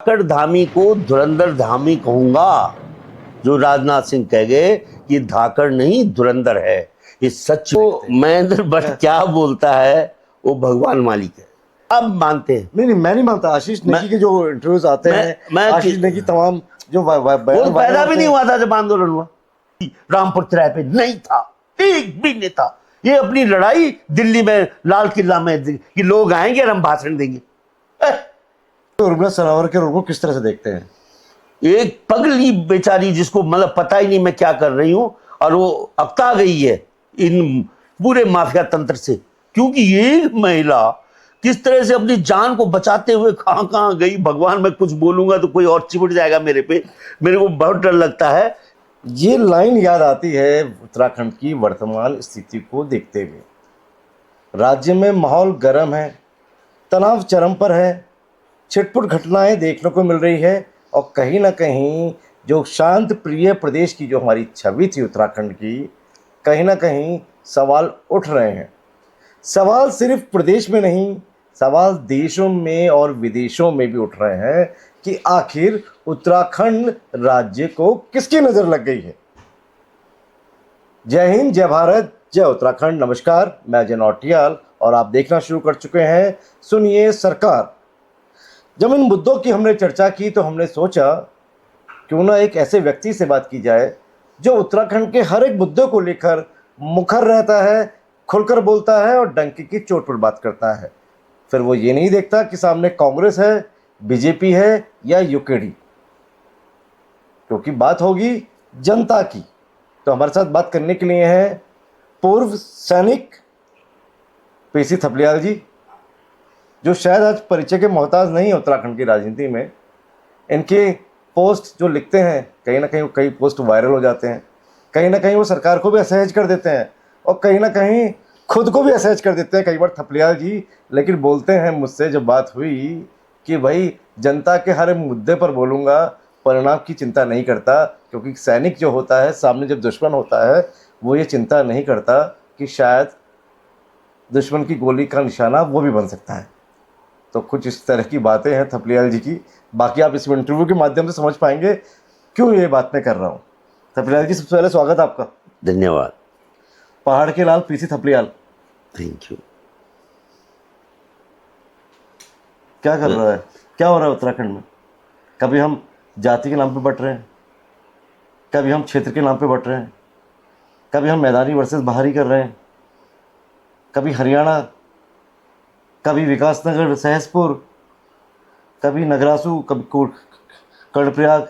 धाकड़ धामी को धुरंधर धामी कहूंगा। जो राजनाथ सिंह कह गए कि धाकड़ नहीं धुरंधर है, ये सच। तो महेंद्र भट्ट क्या बोलता है वो भगवान मालिक है। अब मानते हैं? नहीं, मैं नहीं मानता। आशीष नेगी के जो इंटरव्यूज आते हैं, आशीष नेगी तमाम जो वो पैदा भी नहीं हुआ था जब आंदोलन हुआ। रामपुर तिराहे पे नहीं था एक भी नेता। ये अपनी लड़ाई दिल्ली में लाल किला में कि लोग आएंगे और हम भाषण देंगे। तो उर्मिला सरावर के रोल को किस तरह से देखते हैं? एक पगली बेचारी जिसको मतलब पता ही नहीं मैं क्या कर रही हूं, और वो अकता गई है इन पूरे माफिया तंत्र से। क्योंकि ये महिला किस तरह से अपनी जान को बचाते हुए कहां कहां गई। भगवान, मैं कुछ बोलूंगा तो कोई और चिपट जाएगा मेरे पे। मेरे को बहुत डर लगता है। ये लाइन याद आती है उत्तराखंड की वर्तमान स्थिति को देखते हुए। राज्य में माहौल गर्म है, तनाव चरम पर है, छिटपुट घटनाएं देखने को मिल रही है, और कहीं ना कहीं जो शांत प्रिय प्रदेश की जो हमारी छवि थी उत्तराखंड की, कहीं ना कहीं सवाल उठ रहे हैं। सवाल सिर्फ प्रदेश में नहीं, सवाल देशों में और विदेशों में भी उठ रहे हैं कि आखिर उत्तराखंड राज्य को किसकी नज़र लग गई है। जय हिंद, जय भारत, जय उत्तराखंड। नमस्कार, मैं अजय नौटियाल और आप देखना शुरू कर चुके हैं सुनिए सरकार। जब इन मुद्दों की हमने चर्चा की तो हमने सोचा क्यों ना एक ऐसे व्यक्ति से बात की जाए जो उत्तराखंड के हर एक मुद्दे को लेकर मुखर रहता है, खुलकर बोलता है और डंके की चोट पर बात करता है। फिर वो ये नहीं देखता कि सामने कांग्रेस है, बीजेपी है या यूकेडी, क्योंकि बात होगी जनता की। तो हमारे साथ बात करने के लिए हैं पूर्व सैनिक पीसी थपलियाल जी, जो शायद आज परिचय के मोहताज नहीं है उत्तराखंड की राजनीति में। इनके पोस्ट जो लिखते हैं कहीं ना कहीं कई पोस्ट वायरल हो जाते हैं, कहीं ना कहीं वो सरकार को भी असहज कर देते हैं और कहीं ना कहीं खुद को भी असहज कर देते हैं कई बार थपलियाल जी। लेकिन बोलते हैं मुझसे जब बात हुई कि भाई जनता के हर मुद्दे पर बोलूँगा, परिणाम की चिंता नहीं करता, क्योंकि सैनिक जो होता है सामने जब दुश्मन होता है वो ये चिंता नहीं करता कि शायद दुश्मन की गोली का निशाना वो भी बन सकता है। तो कुछ इस तरह की बातें हैं थपलियाल जी की। बाकी आप इस इंटरव्यू के माध्यम से समझ पाएंगे क्यों ये बात मैं कर रहा हूँ। थपलियाल जी, सबसे पहले स्वागत आपका। धन्यवाद। पहाड़ के लाल पीसी थपलियाल, थैंक यू। क्या कर रहा है, क्या हो रहा है उत्तराखंड में? कभी हम जाति के नाम पे बट रहे हैं, कभी हम क्षेत्र के नाम पे बट रहे हैं, कभी हम मैदानी वर्सेस बाहरी कर रहे हैं, कभी हरियाणा, कभी विकासनगर सहसपुर, कभी नगरासू, कभी कर्णप्रयाग।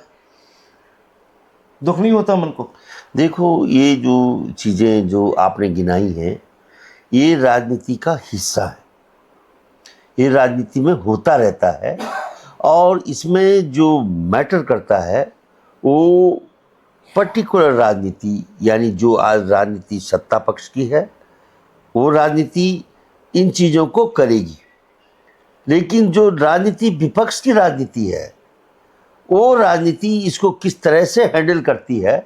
दुख नहीं होता मन को? देखो, ये जो चीज़ें जो आपने गिनाई हैं ये राजनीति का हिस्सा है। ये राजनीति में होता रहता है और इसमें जो मैटर करता है वो पर्टिकुलर राजनीति, यानी जो आज राजनीति सत्ता पक्ष की है वो राजनीति इन चीज़ों को करेगी। लेकिन जो राजनीति विपक्ष की राजनीति है वो राजनीति इसको किस तरह से हैंडल करती है,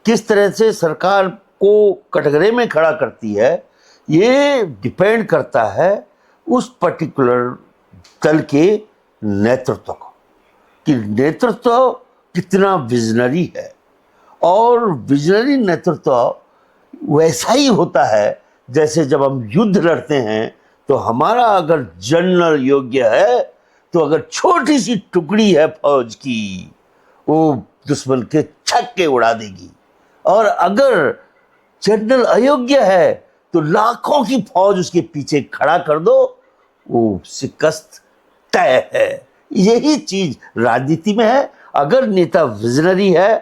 किस तरह से सरकार को कटघरे में खड़ा करती है, ये डिपेंड करता है उस पर्टिकुलर दल के नेतृत्व को, कि नेतृत्व कितना विजनरी है। और विजनरी नेतृत्व वैसा ही होता है जैसे जब हम युद्ध लड़ते हैं तो हमारा अगर जनरल योग्य है तो अगर छोटी सी टुकड़ी है फौज की वो दुश्मन के छक्के उड़ा देगी, और अगर जनरल अयोग्य है तो लाखों की फौज उसके पीछे खड़ा कर दो, वो शिकस्त तय है। यही चीज राजनीति में है। अगर नेता विजनरी है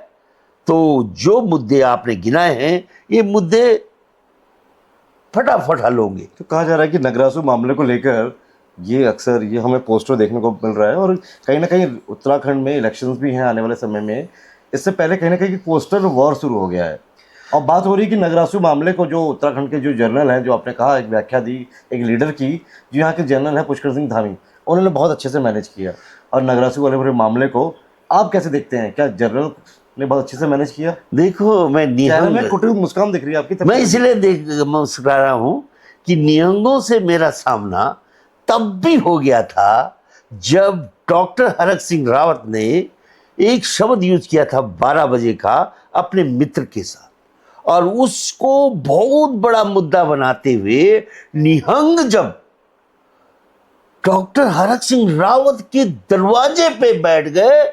तो जो मुद्दे आपने गिनाए हैं ये मुद्दे फटाफट हल होंगे। तो कहा जा रहा है कि नगरासू मामले को लेकर ये अक्सर ये हमें पोस्टर देखने को मिल रहा है, और कहीं ना कहीं उत्तराखंड में इलेक्शंस भी हैं आने वाले समय में। इससे पहले कहीं ना कहीं पोस्टर वॉर शुरू हो गया है और बात हो रही है कि नगरासू मामले को जो उत्तराखंड के जो जनरल हैं, जो आपने कहा एक व्याख्या दी एक लीडर की, जो यहाँ के जनरल हैं पुष्कर सिंह धामी, उन्होंने बहुत अच्छे से मैनेज किया। और नगरासू वाले पूरे मामले को आप कैसे देखते हैं? क्या जनरल ने बहुत अच्छे से मैनेज किया? देखो, मैं में कुटिल मुस्कान दिख रही है आपकी। मैं इसलिए मुस्कुरा रहा हूँ कि निहंगों से मेरा सामना तब भी हो गया था जब डॉक्टर हरक सिंह रावत ने एक शब्द यूज किया था 12 बजे का अपने मित्र के साथ, और उसको बहुत बड़ा मुद्दा बनाते हुए निहंग जब डॉक्टर हरक सिंह रावत के दरवाजे पे बैठ गए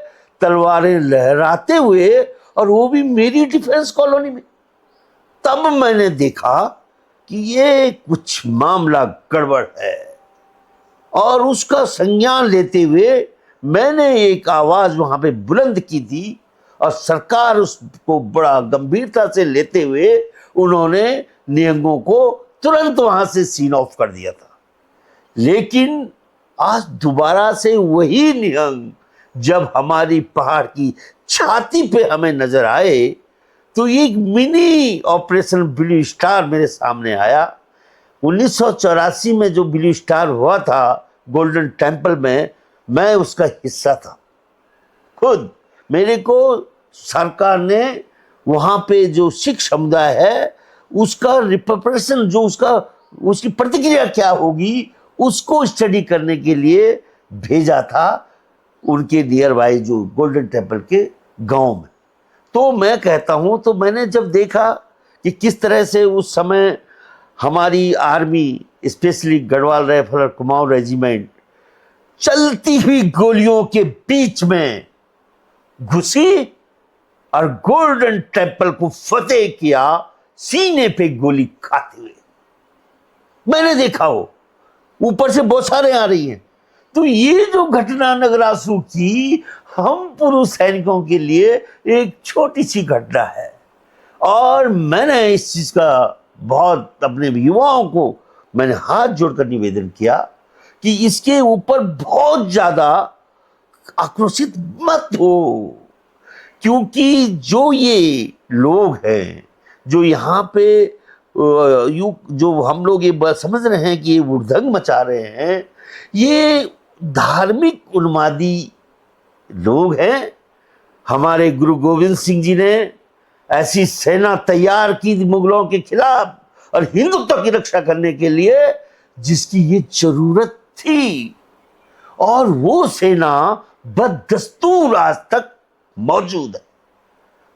तलवारें लहराते हुए, और वो भी मेरी डिफेंस कॉलोनी में, तब मैंने देखा कि ये कुछ मामला गड़बड़ है। और उसका संज्ञान लेते हुए मैंने एक आवाज वहां पे बुलंद की थी, और सरकार उसको बड़ा गंभीरता से लेते हुए उन्होंने निहंगों को तुरंत वहां से सीन ऑफ कर दिया था। लेकिन आज दोबारा से वही निहंग जब हमारी पहाड़ की छाती पे हमें नजर आए, तो एक मिनी ऑपरेशन ब्लू स्टार मेरे सामने आया। 1984 में जो ब्लू स्टार हुआ था गोल्डन टेम्पल में, मैं उसका हिस्सा था। खुद मेरे को सरकार ने वहां पे जो सिख समुदाय है उसका रिप्रेजेंटेशन, जो उसकी प्रतिक्रिया क्या होगी, उसको स्टडी करने के लिए भेजा था उनके नियर बाई जो गोल्डन टेम्पल के गांव में। तो मैं कहता हूं, तो मैंने जब देखा कि किस तरह से उस समय हमारी आर्मी, स्पेशली गढ़वाल राइफल और कुमाऊं रेजिमेंट, चलती हुई गोलियों के बीच में घुसी और गोल्डन टेम्पल को फतेह किया, सीने पे गोली खाते हुए। मैंने देखा हो, ऊपर से बौछारें आ रही हैं। तो ये जो घटना नगरासू की हम पुरुष सैनिकों के लिए एक छोटी सी घटना है, और मैंने इस चीज का बहुत अपने युवाओं को मैंने हाथ जोड़कर निवेदन किया कि इसके ऊपर बहुत ज्यादा आक्रोशित मत हो, क्योंकि जो ये लोग हैं जो यहाँ पे जो हम लोग ये समझ रहे हैं कि ये उद्दंग मचा रहे हैं, ये धार्मिक उन्मादी लोग हैं। हमारे गुरु गोविंद सिंह जी ने ऐसी सेना तैयार की मुगलों के खिलाफ और हिंदुत्व की रक्षा करने के लिए जिसकी ये जरूरत थी, और वो सेना बददस्तूर आज तक मौजूद है।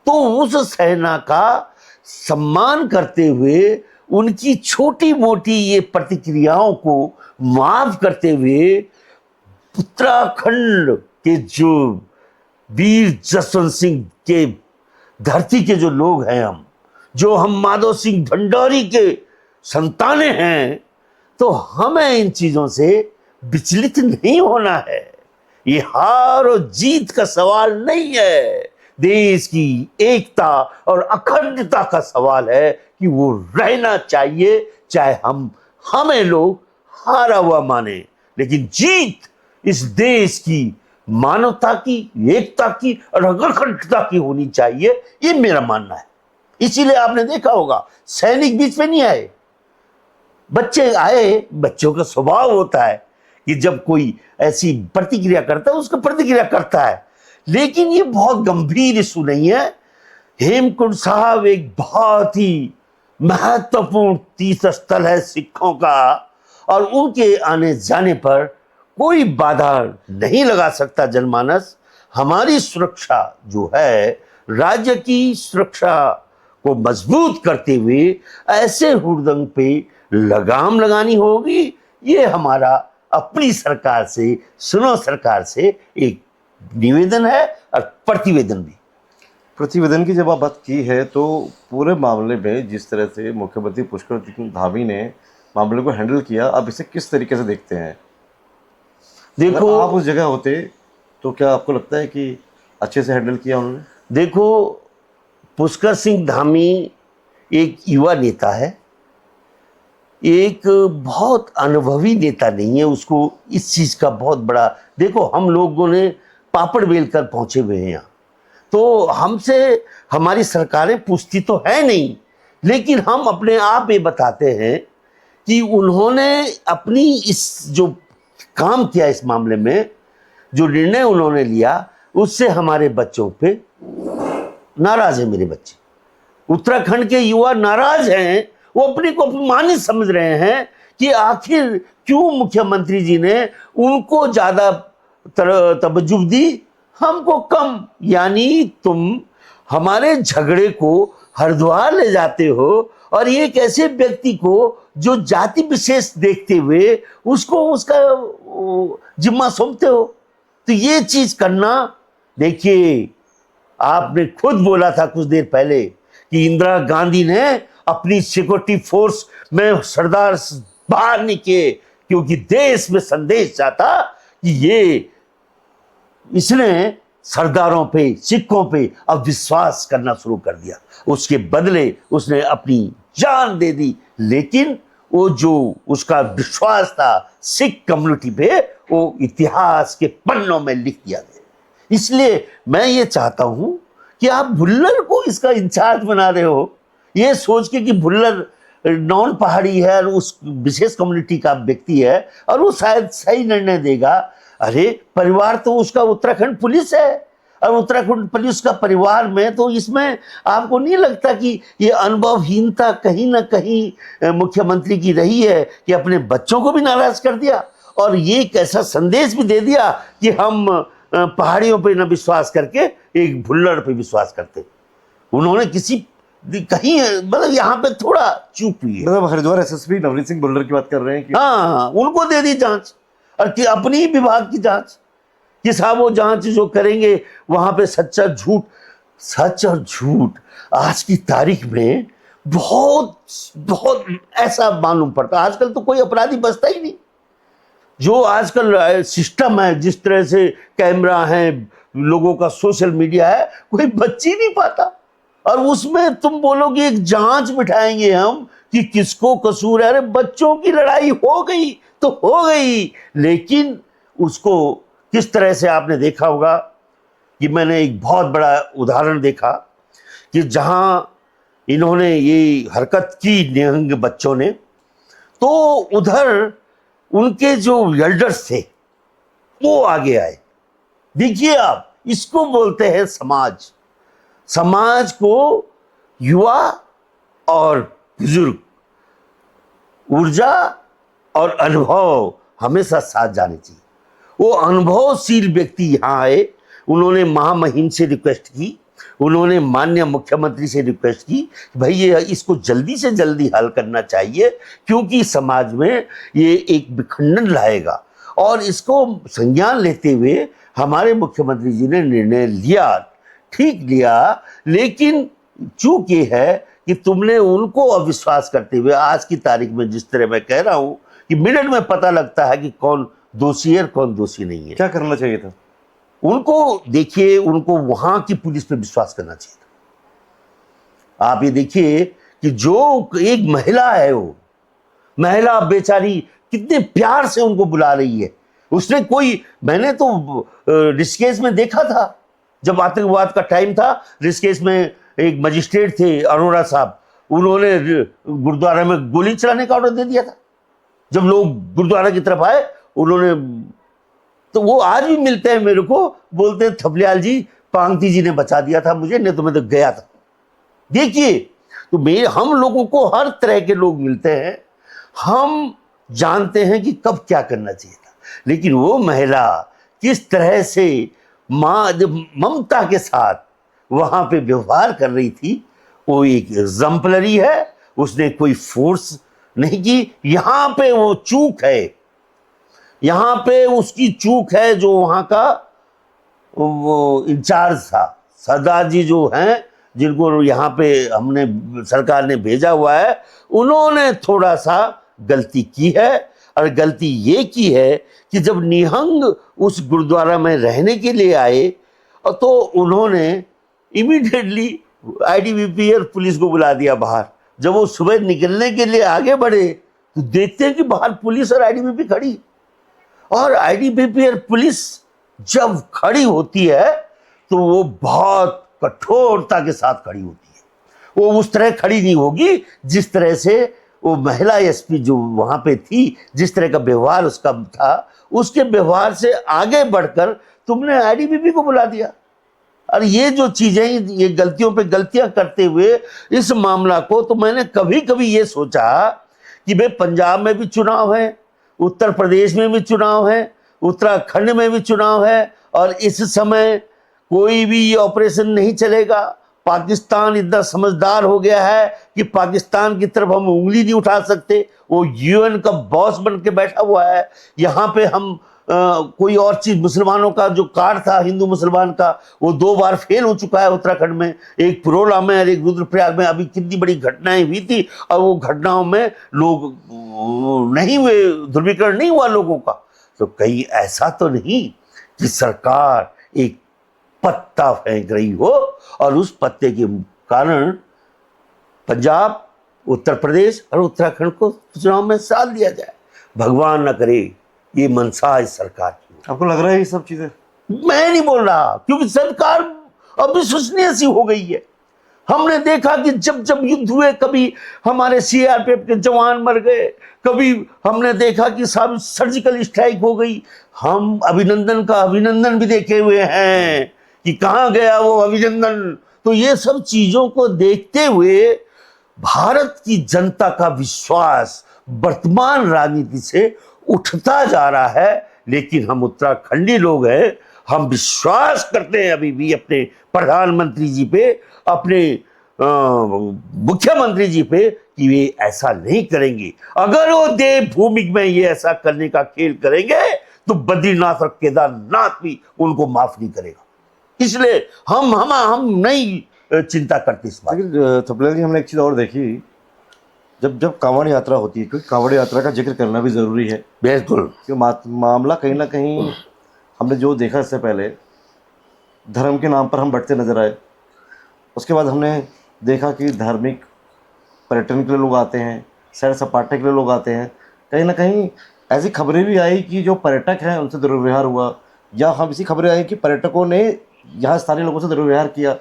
तो उस सेना का सम्मान करते हुए, उनकी छोटी मोटी ये प्रतिक्रियाओं को माफ करते हुए, उत्तराखंड के जो वीर जसवंत सिंह के धरती के जो लोग हैं, हम माधव सिंह भंडारी के संतानें हैं, तो हमें इन चीजों से विचलित नहीं होना है। ये हार और जीत का सवाल नहीं है, देश की एकता और अखंडता का सवाल है कि वो रहना चाहिए, चाहे हमें लोग हारा हुआ माने, लेकिन जीत इस देश की मानवता की, एकता की और अखंडता की होनी चाहिए, ये मेरा मानना है। इसीलिए आपने देखा होगा सैनिक बीच में नहीं आए, बच्चे आए। बच्चों का स्वभाव होता है कि जब कोई ऐसी प्रतिक्रिया करता है उसका प्रतिक्रिया करता है, लेकिन ये बहुत गंभीर इशू नहीं है। हेमकुंड साहब एक बहुत ही महत्वपूर्ण तीर्थ स्थल है सिखों का, और उनके आने जाने पर कोई बाधा नहीं लगा सकता जनमानस। हमारी सुरक्षा जो है, राज्य की सुरक्षा को मजबूत करते हुए ऐसे हुड़दंग पे लगाम लगानी होगी। ये हमारा अपनी सरकार से, सुनो सरकार से एक निवेदन है और प्रतिवेदन भी। प्रतिवेदन की जब आप बात की है, तो पूरे मामले में जिस तरह से मुख्यमंत्री पुष्कर सिंह धामी ने मामले को हैंडल किया, आप इसे किस तरीके से देखते हैं? देखो, आप उस जगह होते तो क्या आपको लगता है कि अच्छे से हैंडल किया उन्होंने? देखो, पुष्कर सिंह धामी एक युवा नेता है, एक बहुत अनुभवी नेता नहीं है। उसको इस चीज का बहुत बड़ा, देखो हम लोगों ने पापड़ बेल कर पहुंचे हुए हैं यहाँ, तो हमसे हमारी सरकारें पूछती तो है नहीं, लेकिन हम अपने आप ये बताते हैं कि उन्होंने अपनी इस जो काम किया, इस मामले में जो निर्णय उन्होंने लिया, उससे हमारे बच्चों पे नाराज है। मेरे बच्चे उत्तराखंड के युवा नाराज हैं, वो अपने को अपमानित समझ रहे हैं कि आखिर क्यों मुख्यमंत्री जी ने उनको ज्यादा तवज्जो दी, हमको कम। यानी तुम हमारे झगड़े को हरिद्वार ले जाते हो और ये एक ऐसे व्यक्ति को जो जाति विशेष देखते हुए उसको उसका जिम्मा सौंपते हो। तो ये चीज करना, देखिए आपने खुद बोला था कुछ देर पहले कि इंदिरा गांधी ने अपनी सिक्योरिटी फोर्स में सरदार बाहर निकले क्योंकि देश में संदेश जाता कि ये इसने सरदारों पे, सिखों पे अब विश्वास करना शुरू कर दिया। उसके बदले उसने अपनी जान दे दी, लेकिन वो जो उसका विश्वास था सिख कम्युनिटी पे, वो इतिहास के पन्नों में लिख दिया गया। इसलिए मैं ये चाहता हूं कि आप भुल्लर को इसका इंचार्ज बना रहे हो, ये सोच के कि भुल्लर नॉन पहाड़ी है और उस विशेष कम्युनिटी का व्यक्ति है और वो शायद सही निर्णय देगा। अरे परिवार तो उसका उत्तराखंड पुलिस है और उत्तराखंड पुलिस का परिवार में तो इसमें आपको नहीं लगता कि ये अनुभवहीनता कहीं ना कहीं मुख्यमंत्री की रही है कि अपने बच्चों को भी नाराज कर दिया और ये एक ऐसा संदेश भी दे दिया कि हम पहाड़ियों पे न विश्वास करके एक भुल्लर पे विश्वास करते। उन्होंने किसी कहीं मतलब यहाँ पे थोड़ा चूक हुई है। मतलब हरिद्वार एसएसपी नवनीत सिंह भुल्लर की बात कर रहे हैं कि हाँ, उनको दे दी जांच और कि अपनी ही विभाग की जांच कि साहब वो जांच जो करेंगे वहां पे सच्चा झूठ, सच और झूठ आज की तारीख में बहुत बहुत ऐसा मालूम पड़ता। आजकल तो कोई अपराधी बचता ही नहीं। जो आजकल सिस्टम है, जिस तरह से कैमरा है, लोगों का सोशल मीडिया है, कोई बच ही नहीं पाता। और उसमें तुम बोलोगे एक जांच बिठाएंगे हम कि किसको कसूर है। अरे बच्चों की लड़ाई हो गई तो हो गई, लेकिन उसको किस तरह से आपने देखा होगा कि मैंने एक बहुत बड़ा उदाहरण देखा कि जहां इन्होंने ये हरकत की निहंग बच्चों ने, तो उधर उनके जो एल्डर्स थे वो आगे आए। देखिए आप, इसको बोलते हैं समाज। समाज को युवा और बुजुर्ग, ऊर्जा और अनुभव हमेशा साथ जाने चाहिए। वो अनुभवशील व्यक्ति यहाँ आए, उन्होंने महामहिम से रिक्वेस्ट की, उन्होंने माननीय मुख्यमंत्री से रिक्वेस्ट की कि भाई ये इसको जल्दी से जल्दी हल करना चाहिए क्योंकि समाज में ये एक विखंडन लाएगा। और इसको संज्ञान लेते हुए हमारे मुख्यमंत्री जी ने निर्णय लिया, ठीक लिया, लेकिन चूक ये है कि तुमने उनको अविश्वास करते हुए आज की तारीख में, जिस तरह मैं कह रहा हूं कि मिनट में पता लगता है कि कौन दोषी है कौन दोषी नहीं है। क्या करना चाहिए था उनको? देखिए, उनको वहां की पुलिस पे विश्वास करना चाहिए था। आप ये देखिए कि जो एक महिला है, वो महिला बेचारी कितने प्यार से उनको बुला रही है। उसने कोई, मैंने तो ऋषिकेश में देखा था जब आतंकवाद का टाइम था, ऋषिकेश में एक मजिस्ट्रेट थे अरोड़ा साहब, उन्होंने गुरुद्वारा में गोली चलाने का ऑर्डर दे दिया था। जब लोग गुरुद्वारा की तरफ आए, उन्होंने, तो वो आज भी मिलते हैं मेरे को, बोलते हैं थपलियाल जी, पांगती जी ने बचा दिया था मुझे, नहीं तो मैं तो गया था। देखिए, तो हम लोगों को हर तरह के लोग मिलते हैं, हम जानते हैं कि कब क्या करना चाहिए था। लेकिन वो महिला किस तरह से ममता के साथ वहां पे व्यवहार कर रही थी, वो एक एग्जाम्पलरी है। उसने कोई फोर्स नहीं की। यहां पे वो चूक है, यहां पे उसकी चूक है जो वहां का वो इंचार्ज था, सरदार जी जो हैं, जिनको यहाँ पे हमने सरकार ने भेजा हुआ है, उन्होंने थोड़ा सा गलती की है। और गलती ये की है कि जब निहंग उस गुरुद्वारा में रहने के लिए आए तो उन्होंने इमीडिएटली आईटीबीपी और पुलिस को बुला दिया बाहर। जब वो सुबह निकलने के लिए आगे बढ़े तो देखते हैं कि बाहर पुलिस और आईटीबीपी खड़ी, और आईटीबीपी और पुलिस जब खड़ी होती है तो वो बहुत कठोरता के साथ खड़ी होती है। वो उस तरह खड़ी नहीं होगी जिस तरह से वो महिला एसपी जो वहां पे थी, जिस तरह का व्यवहार उसका था, उसके व्यवहार से आगे बढ़कर तुमने आईटीबीपी को बुला दिया। और ये जो चीजें, ये गलतियों पे गलतियां करते हुए इस मामला को, तो मैंने कभी कभी ये सोचा कि भाई पंजाब में भी चुनाव है, उत्तर प्रदेश में भी चुनाव है, उत्तराखंड में भी चुनाव है और इस समय कोई भी ये ऑपरेशन नहीं चलेगा। पाकिस्तान इतना समझदार हो गया है कि पाकिस्तान की तरफ हम उंगली नहीं उठा सकते। वो यूएन का बॉस बन के बैठा हुआ है। यहाँ पे हम कोई और चीज, मुसलमानों का जो कार्ड था हिंदू मुसलमान का, वो 2 बार फेल हो चुका है उत्तराखंड में। एक पुरोला में और एक रुद्रप्रयाग में अभी कितनी बड़ी घटनाएं हुई थी और वो घटनाओं में लोग नहीं हुए, ध्रुवीकरण नहीं हुआ लोगों का। तो कहीं ऐसा तो नहीं कि सरकार एक पत्ता फेंक रही हो और उस पत्ते के कारण पंजाब, उत्तर प्रदेश और उत्तराखंड को चुनाव में साथ दिया जाए। भगवान न करे ये मनसा इस सरकार की। आपको लग रहा है ये सब चीजें? मैं नहीं बोल रहा, क्योंकि सरकार अविश्वसनीय सी हो गई है। हमने देखा कि जब जब युद्ध हुए, कभी हमारे सीआरपीएफ के जवान मर गए, कभी हमने देखा कि सब सर्जिकल स्ट्राइक हो गई। हम अभिनंदन का अभिनंदन भी देखे हुए हैं कि कहाँ गया वो अभिनंदन। तो ये सब चीजों को देखते हुए भारत की जनता का विश्वास वर्तमान राजनीति से उठता जा रहा है। लेकिन हम उत्तराखंडी लोग हैं, हम विश्वास करते हैं अभी भी अपने प्रधानमंत्री जी पे, अपने मुख्यमंत्री जी पे, कि वे ऐसा नहीं करेंगे। अगर वो देवभूमि में ये ऐसा करने का खेल करेंगे तो बद्रीनाथ और केदारनाथ भी उनको माफ नहीं करेगा। इसलिए हम नहीं चिंता करते इस बात। लेकिन थपलियाल जी, हमने एक चीज़ और देखी, जब कांवड़ यात्रा होती है, क्योंकि कांवड़ यात्रा का जिक्र करना भी ज़रूरी है। बिल्कुल। क्योंकि मामला कहीं ना कहीं हमने जो देखा इससे पहले, धर्म के नाम पर हम बढ़ते नजर आए। उसके बाद हमने देखा कि धार्मिक पर्यटन के लिए लोग आते हैं, सैर सपाटे के लिए लोग आते हैं। कहीं ना कहीं ऐसी खबरें भी आई कि जो पर्यटक हैं उनसे दुर्व्यवहार हुआ, या हम ऐसी खबरें आई कि पर्यटकों ने यहाँ स्थानीय लोगों से दुर्व्यवहार किया,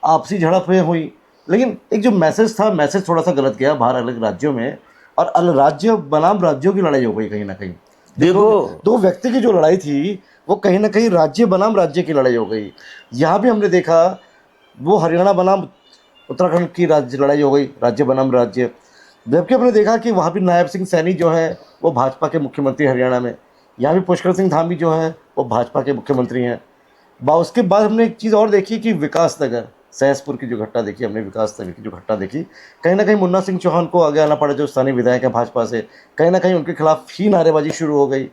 आपसी झड़पें हुई। लेकिन एक जो मैसेज था, मैसेज थोड़ा सा गलत गया बाहर अलग राज्यों में, और अलग राज्य बनाम राज्यों की लड़ाई हो गई कहीं ना कहीं। देखो, दो व्यक्ति की जो लड़ाई थी वो कहीं ना कहीं राज्य बनाम राज्य की लड़ाई हो गई। यहाँ भी हमने देखा वो हरियाणा बनाम उत्तराखंड की राज्य लड़ाई हो गई, राज्य बनाम राज्य। जबकि हमने देखा कि वहाँ भी नायब सिंह सैनी जो है वो भाजपा के मुख्यमंत्री हरियाणा में, यहाँ भी पुष्कर सिंह धामी जो है वो भाजपा के मुख्यमंत्री हैं। उसके बाद हमने एक चीज़ और देखी कि विकास नगर सहसपुर की जो घटना देखी हमने, विकास नगर की जो घटना देखी, कहीं ना कहीं मुन्ना सिंह चौहान को आगे आना पड़ा, जो स्थानीय विधायक हैं भाजपा से। कहीं ना कहीं उनके खिलाफ ही नारेबाजी शुरू हो गई,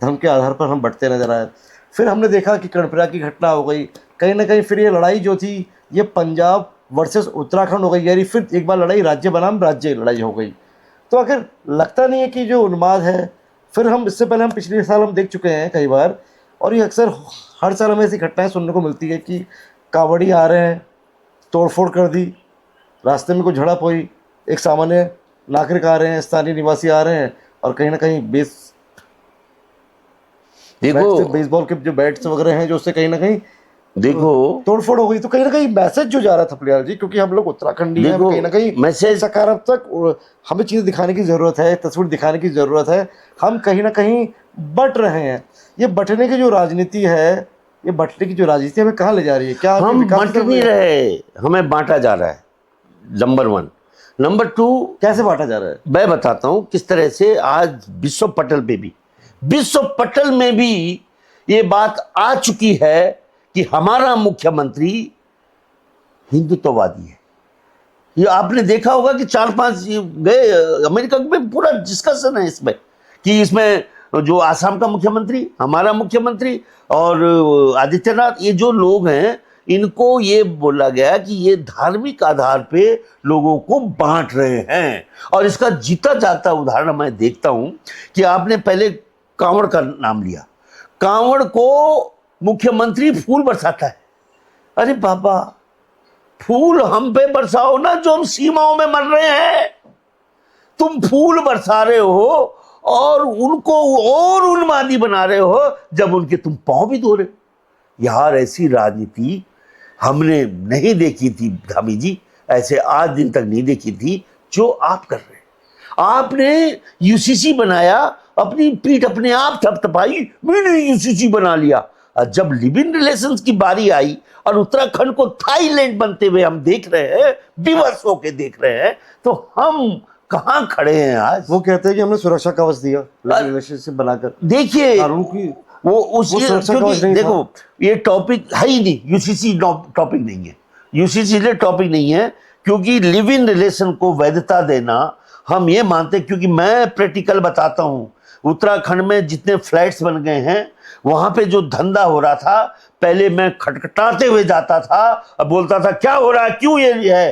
धर्म के आधार पर हम बढ़ते नजर आए। फिर हमने देखा कि कर्णप्रयाग की घटना हो गई। कहीं ना कहीं फिर ये लड़ाई जो थी ये पंजाब वर्सेस उत्तराखंड हो गई, यानी फिर एक बार लड़ाई राज्य बनाम राज्य लड़ाई हो गई। तो अगर लगता नहीं है कि जो उन्माद है, फिर हम इससे पहले हम पिछले साल हम देख चुके हैं कई बार, और ये अक्सर हर साल हमें ऐसी घटनाएं सुनने को मिलती है कि कांवड़ी आ रहे हैं, तोड़फोड़ कर दी, रास्ते में कोई झड़प हुई, एक सामान्य नागरिक आ रहे हैं, स्थानीय निवासी आ रहे हैं, और कहीं ना कहीं बेसबॉल के जो बैट्स वगैरह हैं जो उससे कहीं ना कहीं देखो तोड़फोड़ हो गई। तो कहीं ना कहीं मैसेज जो जा रहा था थपलियाल जी, क्योंकि हम लोग उत्तराखंडी हैं, कहीं ना कहीं मैसेज सकारात्मक हमें चीज़ दिखाने की ज़रूरत है, तस्वीर दिखाने की ज़रूरत है। हम कहीं ना कहीं बट रहे हैं। ये बटने की जो राजनीति है, ये बटने की जो राजनीति हमें कहाँ ले जा रही है? क्या हम बट नहीं रहे, हमें बांटा जा रहा है, नंबर 1। नंबर 2, कैसे बांटा जा रहा है मैं बताता हूं किस तरह से। आज विश्व पटल पे भी, विश्व पटल में भी ये बात आ चुकी है कि हमारा मुख्यमंत्री हिंदुत्ववादी है। ये आपने देखा होगा कि 4-5 गए अमेरिका में, पूरा डिस्कशन है इसमें कि इसमें जो आसाम का मुख्यमंत्री, हमारा मुख्यमंत्री और आदित्यनाथ, ये जो लोग हैं, इनको ये बोला गया कि ये धार्मिक आधार पे लोगों को बांट रहे हैं। और इसका जीता जाता उदाहरण मैं देखता हूं कि आपने पहले कांवड़ का नाम लिया। कांवड़ को मुख्यमंत्री फूल बरसाता है। अरे बाबा, फूल हम पे बरसाओ ना, जो हम सीमाओं में मर रहे हैं। तुम फूल बरसा रहे हो और उनको और उन्मादी बना रहे हो जब उनके तुम पांव भी धो रहे हो। यार, ऐसी राजनीति हमने नहीं देखी थी धामी जी, ऐसे आज दिन तक नहीं देखी थी जो आप कर रहे हैं। आपने यूसीसी बनाया, अपनी पीठ अपने आप थपथपाई, मैंने यूसीसी बना लिया। और जब लिव इन रिलेशंस की बारी आई और उत्तराखंड को थाईलैंड बनते हुए हम देख रहे हैं, विवश होके देख रहे हैं, तो हम कहां खड़े हैं आज? वो कहते हैं कि हमने सुरक्षा कवच दिया रिलेशनशिप बनाकर। देखिए, कानून की वो उस वो सुरक्षा क्योंकि कवच नहीं था। देखो ये टॉपिक है ही नहीं, यूसीसी टॉपिक नहीं है, यूसीसी लिए टॉपिक नहीं है, क्योंकि लिव इन रिलेशन को वैधता देना हम ये मानते हैं, क्योंकि मैं प्रैक्टिकल बताता हूँ, उत्तराखंड में जितने फ्लैट्स बन गए हैं वहां पे जो धंधा हो रहा था, पहले मैं खटखटाते हुए जाता था और बोलता था क्या हो रहा है, क्यों ये है,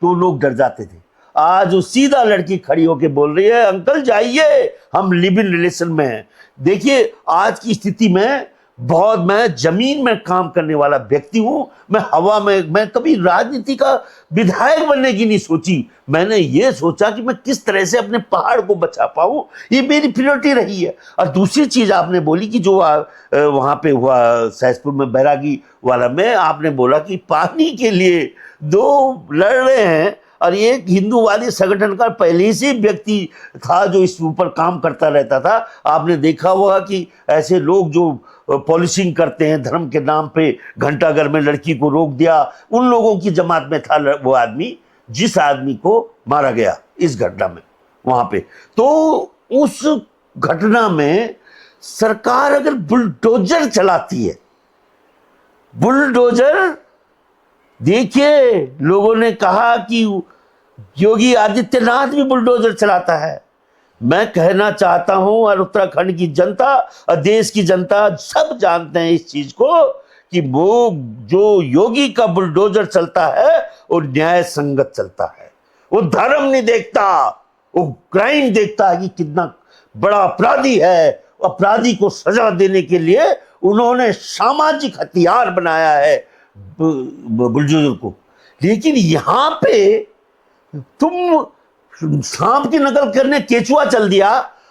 तो लोग डर जाते थे। आज वो सीधा लड़की खड़ी होके बोल रही है अंकल जाइए, हम लिव इन रिलेशन में हैं। देखिए आज की स्थिति में बहुत, मैं जमीन में काम करने वाला व्यक्ति हूं, मैं हवा में, मैं कभी राजनीति का विधायक बनने की नहीं सोची, मैंने ये सोचा कि मैं किस तरह से अपने पहाड़ को बचा पाऊं, ये मेरी प्रायोरिटी रही है। और दूसरी चीज आपने बोली कि जो वहां पे हुआ सहसपुर में बैरागी वाला में, आपने बोला कि पानी के लिए दो लड़ रहे हैं, और एक हिंदूवादी संगठन का पहले से व्यक्ति था जो इस ऊपर काम करता रहता था। आपने देखा होगा कि ऐसे लोग जो पॉलिसिंग करते हैं धर्म के नाम पे, घंटाघर में लड़की को रोक दिया, उन लोगों की जमात में था वो आदमी जिस आदमी को मारा गया इस घटना में वहां पे। तो उस घटना में सरकार अगर बुलडोजर चलाती है, बुलडोजर, देखिए लोगों ने कहा कि योगी आदित्यनाथ भी बुलडोजर चलाता है। मैं कहना चाहता हूं, और उत्तराखंड की जनता और देश की जनता सब जानते हैं इस चीज को, कि वो जो योगी का बुलडोजर चलता है वो न्याय संगत चलता है, वो धर्म नहीं देखता, वो क्राइम देखता है कि कितना बड़ा अपराधी है। अपराधी को सजा देने के लिए उन्होंने सामाजिक हथियार बनाया है बुलडोजर को। लेकिन यहां पे तुम सांप की नकल करने केचुआ चल दिया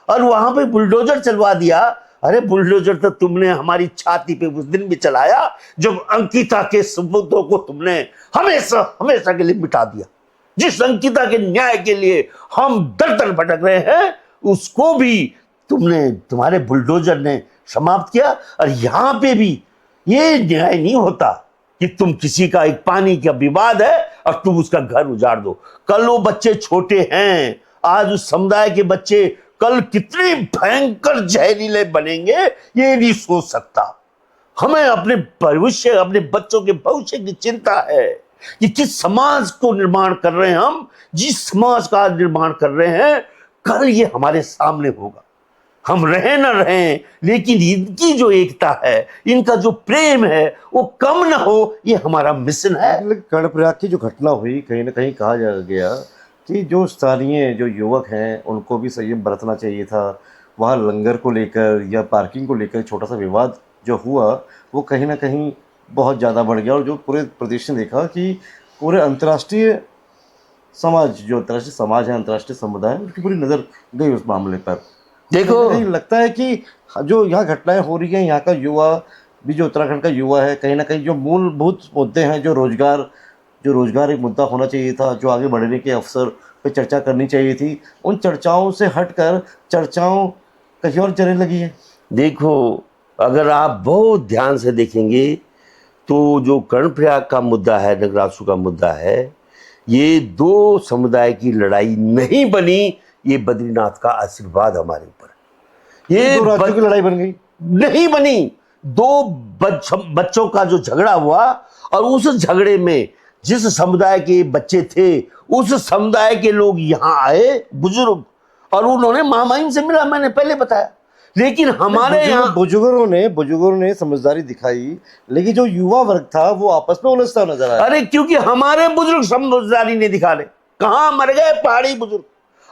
और वहां पे बुलडोजर चलवा दिया। अरे बुलडोजर तो तुमने हमारी छाती पे उस दिन भी चलाया जब अंकिता के सबूतों को तुमने हमेशा हमेशा के लिए मिटा दिया। जिस अंकिता के न्याय के लिए हम दर दर भटक रहे हैं, उसको भी तुमने, तुम्हारे बुलडोजर ने समाप्त किया। और यहां पे भी ये न्याय नहीं होता कि तुम किसी का एक पानी का विवाद है और तुम उसका घर उजाड़ दो। कल वो बच्चे छोटे हैं, आज उस समुदाय के बच्चे कल कितने भयंकर जहरीले बनेंगे ये नहीं सोच सकता। हमें अपने भविष्य, अपने बच्चों के भविष्य की चिंता है कि किस समाज को निर्माण कर रहे हैं हम। जिस समाज का आज निर्माण कर रहे हैं, कल ये हमारे सामने होगा। हम रहे न रहें, लेकिन इनकी जो एकता है, इनका जो प्रेम है, वो कम ना हो, ये हमारा मिशन है। कर्णप्रयाग की जो घटना हुई, कहीं ना कहीं कहा जा गया कि जो स्थानीय जो युवक हैं उनको भी संयम बरतना चाहिए था। वहाँ लंगर को लेकर या पार्किंग को लेकर छोटा सा विवाद जो हुआ, वो कहीं ना कहीं बहुत ज़्यादा बढ़ गया, और जो पूरे प्रदेश ने देखा कि पूरे अंतर्राष्ट्रीय समाज, जो अंतर्राष्ट्रीय समाज है, अंतर्राष्ट्रीय समुदाय, उसकी पूरी नज़र गई उस मामले पर। देखो लगता है कि जो यहाँ घटनाएं हो रही हैं, यहाँ का युवा भी, जो उत्तराखंड का युवा है, कहीं ना कहीं जो मूलभूत मुद्दे हैं, जो रोजगार एक मुद्दा होना चाहिए था, जो आगे बढ़ने के अवसर पे चर्चा करनी चाहिए थी, उन चर्चाओं से हटकर चर्चाओं कहीं और चलने लगी है। देखो, अगर आप बहुत ध्यान से देखेंगे तो जो कर्णप्रयाग का मुद्दा है, नगरासु का मुद्दा है, ये दो समुदाय की लड़ाई नहीं बनी, ये बद्रीनाथ का आशीर्वाद हमारे ऊपर। ये दो राज्यों की लड़ाई बन गई, नहीं बनी। दो बच्चों का जो झगड़ा हुआ, और उस झगड़े में जिस समुदाय के बच्चे थे, उस समुदाय के लोग यहाँ आए बुजुर्ग, और उन्होंने महामहिम से मिला, मैंने पहले बताया। लेकिन हमारे यहाँ बुजुर्गों ने समझदारी दिखाई, लेकिन जो युवा वर्ग था वो आपस में उलझता नजर आया। अरे क्योंकि हमारे बुजुर्ग समझदारी नहीं दिखा रहे, कहां मर गए पहाड़ी बुजुर्ग।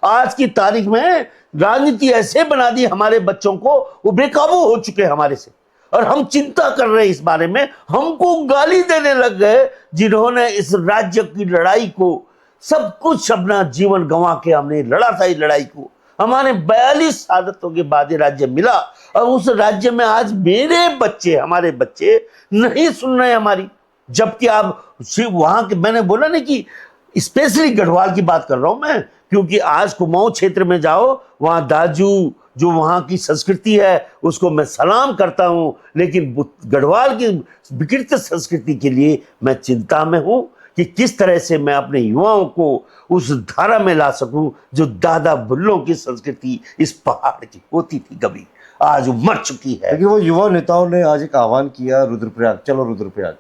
आज की तारीख में राजनीति ऐसे बना दी हमारे बच्चों को, वो बेकाबू हो चुके हैं हमारे से, और हम चिंता कर रहे हैं इस बारे में। हमको गाली देने लग गए जिन्होंने इस राज्य की लड़ाई को, सब कुछ अपना जीवन गंवा के हमने लड़ा था इस लड़ाई को। हमारे 42 शहादतों के बाद ये राज्य मिला, और उस राज्य में आज मेरे बच्चे, हमारे बच्चे नहीं सुन रहे हमारी। जबकि आप वहां के, मैंने बोला ना कि स्पेशली गढ़वाल की बात कर रहा हूं मैं, क्योंकि आज कुमाऊं क्षेत्र में जाओ, वहां दाजू, जो वहां की संस्कृति है, उसको मैं सलाम करता हूं। लेकिन गढ़वाल की विकृत संस्कृति के लिए मैं चिंता में हूं कि किस तरह से मैं अपने युवाओं को उस धारा में ला सकूं जो दादा बुल्लों की संस्कृति इस पहाड़ की होती थी कभी। आज वो मर चुकी है। लेकिन वो युवा नेताओं ने आज एक आह्वान किया, रुद्रप्रयाग चलो रुद्रप्रयाग,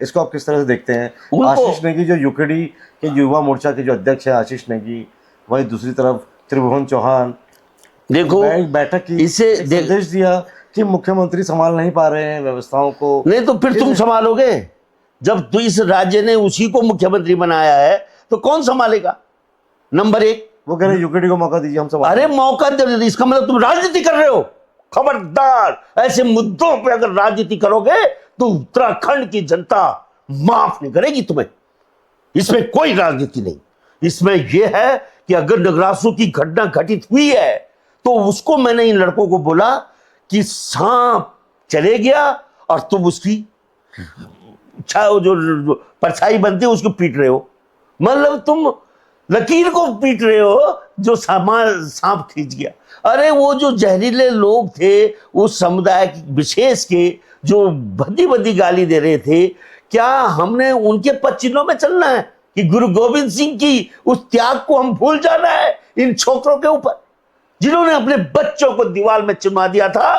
इसको आप किस तरह से देखते हैं? आशीष नेगी जो यूकेडी के युवा मोर्चा के जो अध्यक्ष है आशीष नेगी, वहीं दूसरी तरफ त्रिभुवन चौहान, देखो बैठक की, इसे संदेश दिया कि मुख्यमंत्री संभाल नहीं पा रहे हैं व्यवस्थाओं को। नहीं तो फिर तुम संभालोगे? जब तो इस राज्य ने उसी को मुख्यमंत्री बनाया है तो कौन संभालेगा? नंबर एक, वो कह रहे यूकेडी को मौका दीजिए, हम सब। अरे मौका दे, इसका मतलब तुम राजनीति कर रहे हो। खबरदार, ऐसे मुद्दों पे अगर राजनीति करोगे तो उत्तराखंड की जनता माफ नहीं करेगी तुम्हें। इसमें कोई राजनीति नहीं। इसमें यह है कि अगर नगरासू की घटना घटित हुई है तो उसको मैंने इन लड़कों को बोला कि सांप चले गया और तुम उसकी जो परछाई बनती है उसको पीट रहे हो। मतलब तुम लकीर को पीट रहे हो जो सांप खींच गया। अरे वो जो जहरीले लोग थे उस समुदाय विशेष के जो भद्दी भद्दी गाली दे रहे थे, क्या हमने उनके पद चिन्हों में चलना है कि गुरु गोविंद सिंह की उस त्याग को हम भूल जाना है इन छोकरों के ऊपर जिन्होंने अपने बच्चों को दीवार में चिनवा दिया था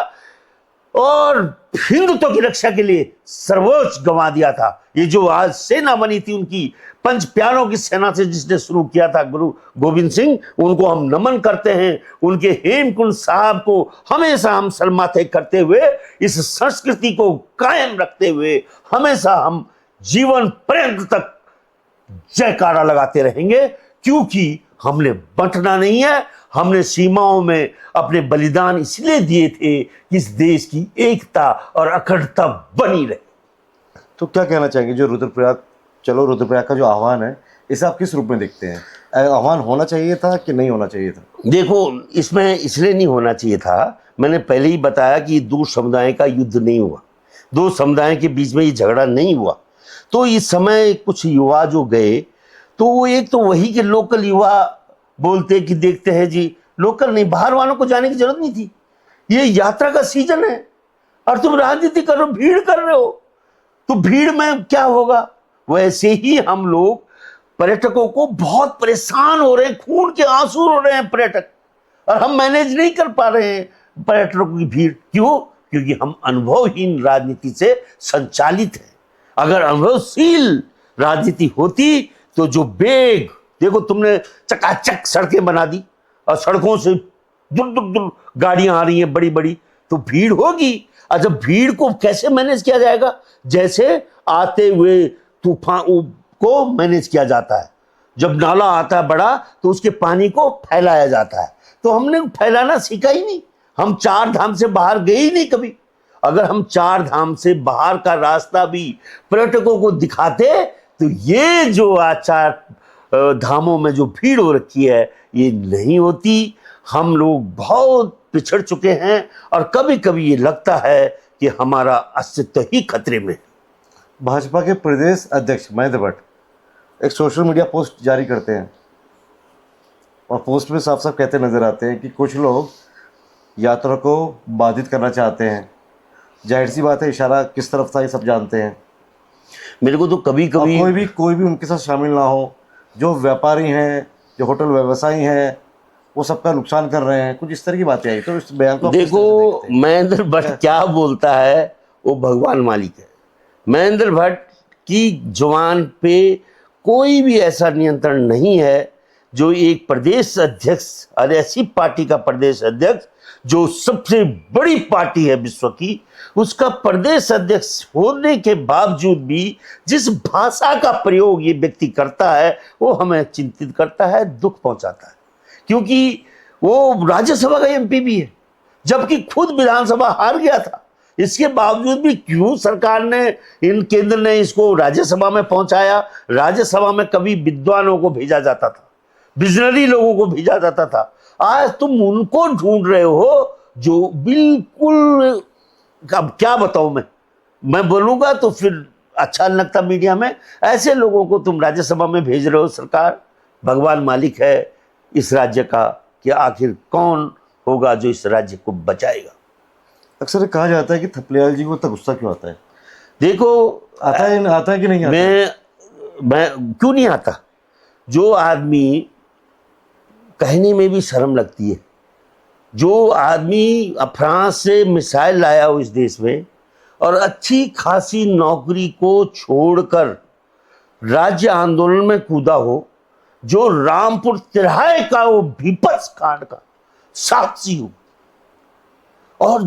और हिंदुत्व की रक्षा के लिए सर्वोच्च गंवा दिया था। ये जो आज सेना बनी थी उनकी पंच प्यारों की सेना से जिसने शुरू किया था गुरु गोविंद सिंह, उनको हम नमन करते हैं। उनके हेमकुंड साहब को हमेशा हम सलमाते करते हुए इस संस्कृति को कायम रखते हुए हमेशा हम जीवन पर्यंत तक जयकारा लगाते रहेंगे, क्योंकि हमने बंटना नहीं है। हमने सीमाओं में अपने बलिदान इसलिए दिए थे कि इस देश की एकता और अखंडता बनी रहे। तो क्या कहना चाहेंगे जो रुद्रप्रयाग चलो रुद्रप्रयाग का जो आह्वान है, इसे आप किस रूप में देखते हैं? आह्वान होना चाहिए था कि नहीं होना चाहिए था? देखो, इसमें इसलिए नहीं होना चाहिए था, मैंने पहले ही बताया कि दो समुदाय का युद्ध नहीं हुआ, दो समुदाय के बीच में ये झगड़ा नहीं हुआ। तो इस समय कुछ युवा जो गए तो वो एक तो वही के लोकल युवा बोलते कि देखते हैं जी, लोकल नहीं, बाहर वालों को जाने की जरूरत नहीं थी। ये यात्रा का सीजन है और तुम राजनीति कर रहे हो, भीड़ कर रहे हो, तो भीड़ में क्या होगा? वैसे ही हम लोग पर्यटकों को बहुत परेशान हो रहे हैं, खून के आंसू हो रहे हैं पर्यटक, और हम मैनेज नहीं कर पा रहे हैं पर्यटकों की भीड़। क्यों? क्योंकि हम अनुभवहीन राजनीति से संचालित हैं। अगर अनुभवशील राजनीति होती तो जो बेग, देखो तुमने चकाचक सड़कें बना दी और सड़कों से दूर दूर दूर गाड़ियां आ रही हैं बड़ी बड़ी, तो भीड़ होगी। और जब भीड़ को कैसे मैनेज किया जाएगा? जैसे आते हुए तूफान को मैनेज किया जाता है। जब नाला आता है बड़ा तो उसके पानी को फैलाया जाता है। तो हमने फैलाना सीखा ही नहीं। हम चार धाम से बाहर गए ही नहीं कभी। अगर हम चार धाम से बाहर का रास्ता भी पर्यटकों को दिखाते तो ये जो आचार धामों में जो भीड़ हो रखी है ये नहीं होती। हम लोग बहुत पिछड़ चुके हैं और कभी कभी ये लगता है कि हमारा अस्तित्व ही खतरे में। भाजपा के प्रदेश अध्यक्ष महेंद्र भट्ट एक सोशल मीडिया पोस्ट जारी करते हैं और पोस्ट में साफ साफ कहते नजर आते हैं कि कुछ लोग यात्रा को बाधित करना चाहते हैं। जाहिर सी बात है, इशारा किस तरफ था ये सब जानते हैं। मेरे को तो कभी कभी कोई भी उनके साथ शामिल ना हो। जो व्यापारी हैं, जो होटल व्यवसायी हैं, वो सबका नुकसान कर रहे हैं, कुछ इस तरह की बातें आई। तो इस बयान को देखो, महेंद्र भट्ट क्या बोलता है वो भगवान मालिक है। महेंद्र भट्ट की जुबान पे कोई भी ऐसा नियंत्रण नहीं है जो एक प्रदेश अध्यक्ष और ऐसी पार्टी का प्रदेश अध्यक्ष जो सबसे बड़ी पार्टी है विश्व की, उसका प्रदेश अध्यक्ष होने के बावजूद भी जिस भाषा का प्रयोग ये व्यक्ति करता है वो हमें चिंतित करता है, दुख पहुंचाता है। क्योंकि वो राज्यसभा का एमपी भी है, जबकि खुद विधानसभा हार गया था। इसके बावजूद भी क्यों सरकार ने, इन केंद्र ने इसको राज्यसभा में पहुंचाया? राज्यसभा में कभी विद्वानों को भेजा जाता था, विजनरी लोगों को भेजा जाता था। आज तुम उनको ढूंढ रहे हो जो बिल्कुल, अब क्या बताऊं मैं बोलूंगा तो फिर अच्छा लगता मीडिया में। ऐसे लोगों को तुम राज्यसभा में भेज रहे हो। सरकार, भगवान मालिक है इस राज्य का कि आखिर कौन होगा जो इस राज्य को बचाएगा। अक्सर कहा जाता है कि थपलियाल जी को इतना गुस्सा क्यों आता है? देखो, आता है कि नहीं आता? मैं क्यों नहीं आता? जो आदमी कहने में भी शर्म लगती है जो आदमी फ्रांस से मिसाइल लाया हो इस देश में और अच्छी खासी नौकरी को छोड़कर राज्य आंदोलन में कूदा हो, जो रामपुर तिराहे का वो भीपत्स कांड का साक्षी हो, और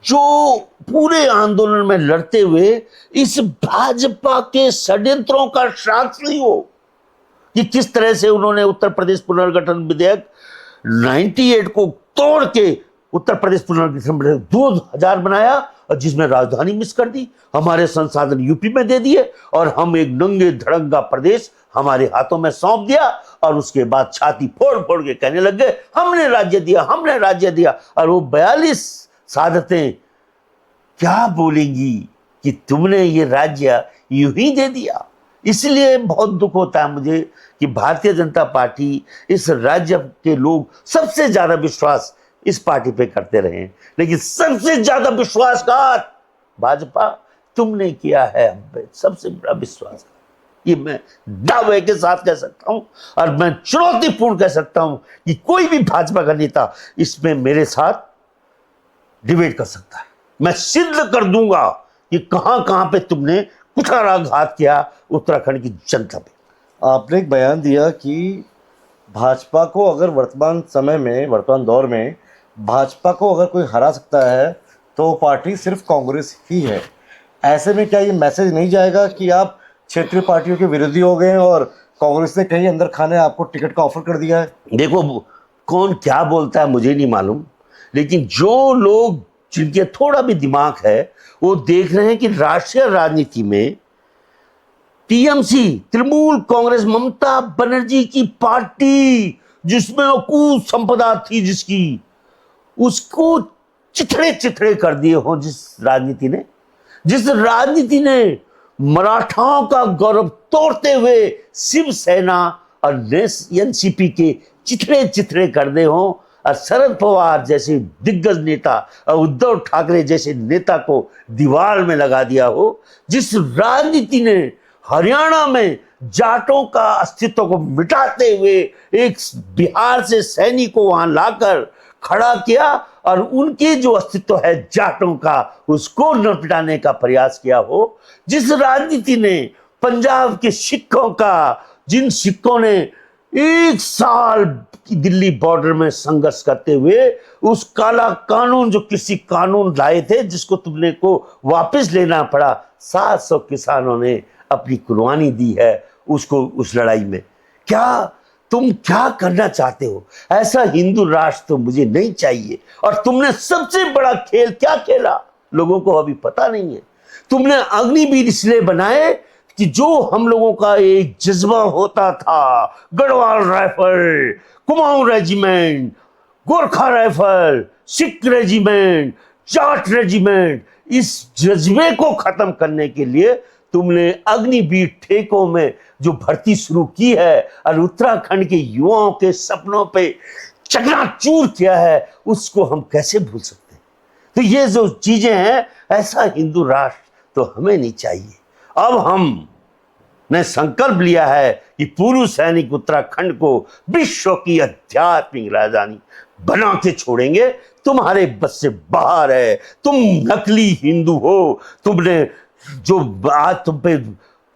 जो पूरे आंदोलन में लड़ते हुए इस भाजपा के षड्यंत्रों का साक्षी हो कि किस तरह से उन्होंने उत्तर प्रदेश पुनर्गठन विधेयक 98 को तोड़ के उत्तर प्रदेश पुनर्गठन विधेयक 2000 बनाया, और जिसमें राजधानी मिस कर दी, हमारे संसाधन यूपी में दे दिए और हम एक नंगे धड़ंगा प्रदेश हमारे हाथों में सौंप दिया, और उसके बाद छाती फोड़ फोड़ के कहने लग गए हमने राज्य दिया, हमने राज्य दिया। और वो 42 सादतें क्या बोलेंगी कि तुमने ये राज्य यूं ही दे दिया। इसलिए बहुत दुख होता है मुझे कि भारतीय जनता पार्टी, इस राज्य के लोग सबसे ज्यादा विश्वास इस पार्टी पे करते रहे, लेकिन सबसे ज्यादा विश्वासघात भाजपा तुमने किया है हम पे, सबसे बड़ा विश्वास। ये मैं दावे के साथ कह सकता हूं, और मैं चुनौतीपूर्ण कह सकता हूं कि कोई भी भाजपा का नेता इसमें मेरे साथ डिबेट कर सकता है। मैं सिद्ध कर दूंगा कि कहां कहां पे तुमने कुठाराघात किया उत्तराखंड की जनता पे। आपने एक बयान दिया कि भाजपा को अगर वर्तमान दौर में भाजपा को अगर कोई हरा सकता है तो पार्टी सिर्फ कांग्रेस ही है। ऐसे में क्या ये मैसेज नहीं जाएगा कि आप क्षेत्रीय पार्टियों के विरोधी हो गए और कांग्रेस ने कहीं अंदर खाने आपको टिकट का ऑफर कर दिया है? देखो, कौन क्या बोलता है मुझे नहीं मालूम, लेकिन जो लोग जिनके थोड़ा भी दिमाग है वो देख रहे हैं कि राष्ट्रीय राजनीति में टीएमसी, तृणमूल कांग्रेस, ममता बनर्जी की पार्टी, जिसमें अकूत संपदा थी जिसकी, उसको चिथड़े चिथड़े कर दिए हो जिस राजनीति ने मराठाओं का गौरव तोड़ते हुए शिवसेना और एनसीपी के चिथड़े चिथड़े कर दे हो, और शरद पवार जैसे दिग्गज नेता और उद्धव ठाकरे जैसे नेता को दीवार में लगा दिया हो, जिस राजनीति ने हरियाणा में जाटों का अस्तित्व को मिटाते हुए एक बिहार से सैनिक को वहां लाकर खड़ा किया और उनके जो अस्तित्व है जाटों का उसको न मिटाने का प्रयास किया हो, जिस राजनीति ने पंजाब के सिखों का, जिन सिखों ने 1 साल की दिल्ली बॉर्डर में संघर्ष करते हुए उस काला कानून, जो कृषि कानून लाए थे जिसको तुमने को वापस लेना पड़ा, 700 किसानों ने अपनी कुर्बानी दी है उसको, उस लड़ाई में। क्या तुम क्या करना चाहते हो? ऐसा हिंदू राष्ट्र तो मुझे नहीं चाहिए। और तुमने सबसे बड़ा खेल क्या खेला लोगों को अभी पता नहीं है। तुमने अग्निवीर इसलिए बनाए कि जो हम लोगों का एक जज्बा होता था, Garhwal rifle, Kumaon regiment, Gorkha rifle, Sikh regiment, Jat regiment, इस जज्बे को खत्म करने के लिए तुमने अग्निवीर ठेकों में जो भर्ती शुरू की है और उत्तराखंड के युवाओं के सपनों पे चकनाचूर किया है, उसको हम कैसे भूल सकते हैं? तो ये जो चीजें हैं, ऐसा हिंदू राष्ट्र तो हमें नहीं चाहिए। अब हमने संकल्प लिया है कि पूर्व सैनिक उत्तराखंड को विश्व की आध्यात्मिक राजधानी बना के छोड़ेंगे। तुम्हारे बस से बाहर है, तुम नकली हिंदू हो। तुमने जो आज तुम पे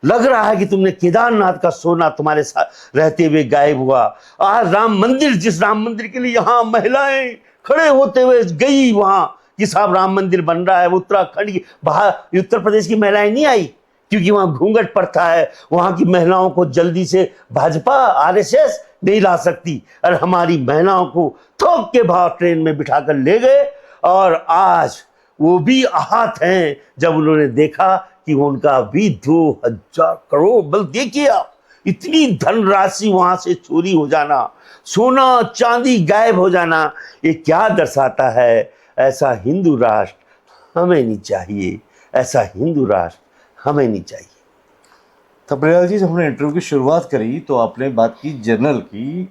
लग रहा है कि तुमने केदारनाथ का सोना तुम्हारे साथ रहते हुए गायब हुआ, आज राम मंदिर, जिस राम मंदिर के लिए यहां महिलाएं खड़े होते हुए गई वहां कि साहब राम मंदिर बन रहा है, उत्तराखंड की, बाहर उत्तर प्रदेश की महिलाएं नहीं आई क्योंकि वहां घूंघट प्रथा है। वहां की महिलाओं को जल्दी से भाजपा आरएसएस नहीं ला सकती, और हमारी महिलाओं को थोक के भाव ट्रेन में बिठाकर ले गए, और आज वो भी आहत हैं जब उन्होंने देखा कि उनका भी 2000 करोड़, बल देखिए आप, इतनी धनराशि वहां से चोरी हो जाना, सोना चांदी गायब हो जाना, ये क्या दर्शाता है? ऐसा हिंदू राष्ट्र हमें नहीं चाहिए, ऐसा हिंदू राष्ट्र हमें नहीं चाहिए। थपड़ियाल जी, जब हमने इंटरव्यू की शुरुआत करी तो आपने बात की जनरल की,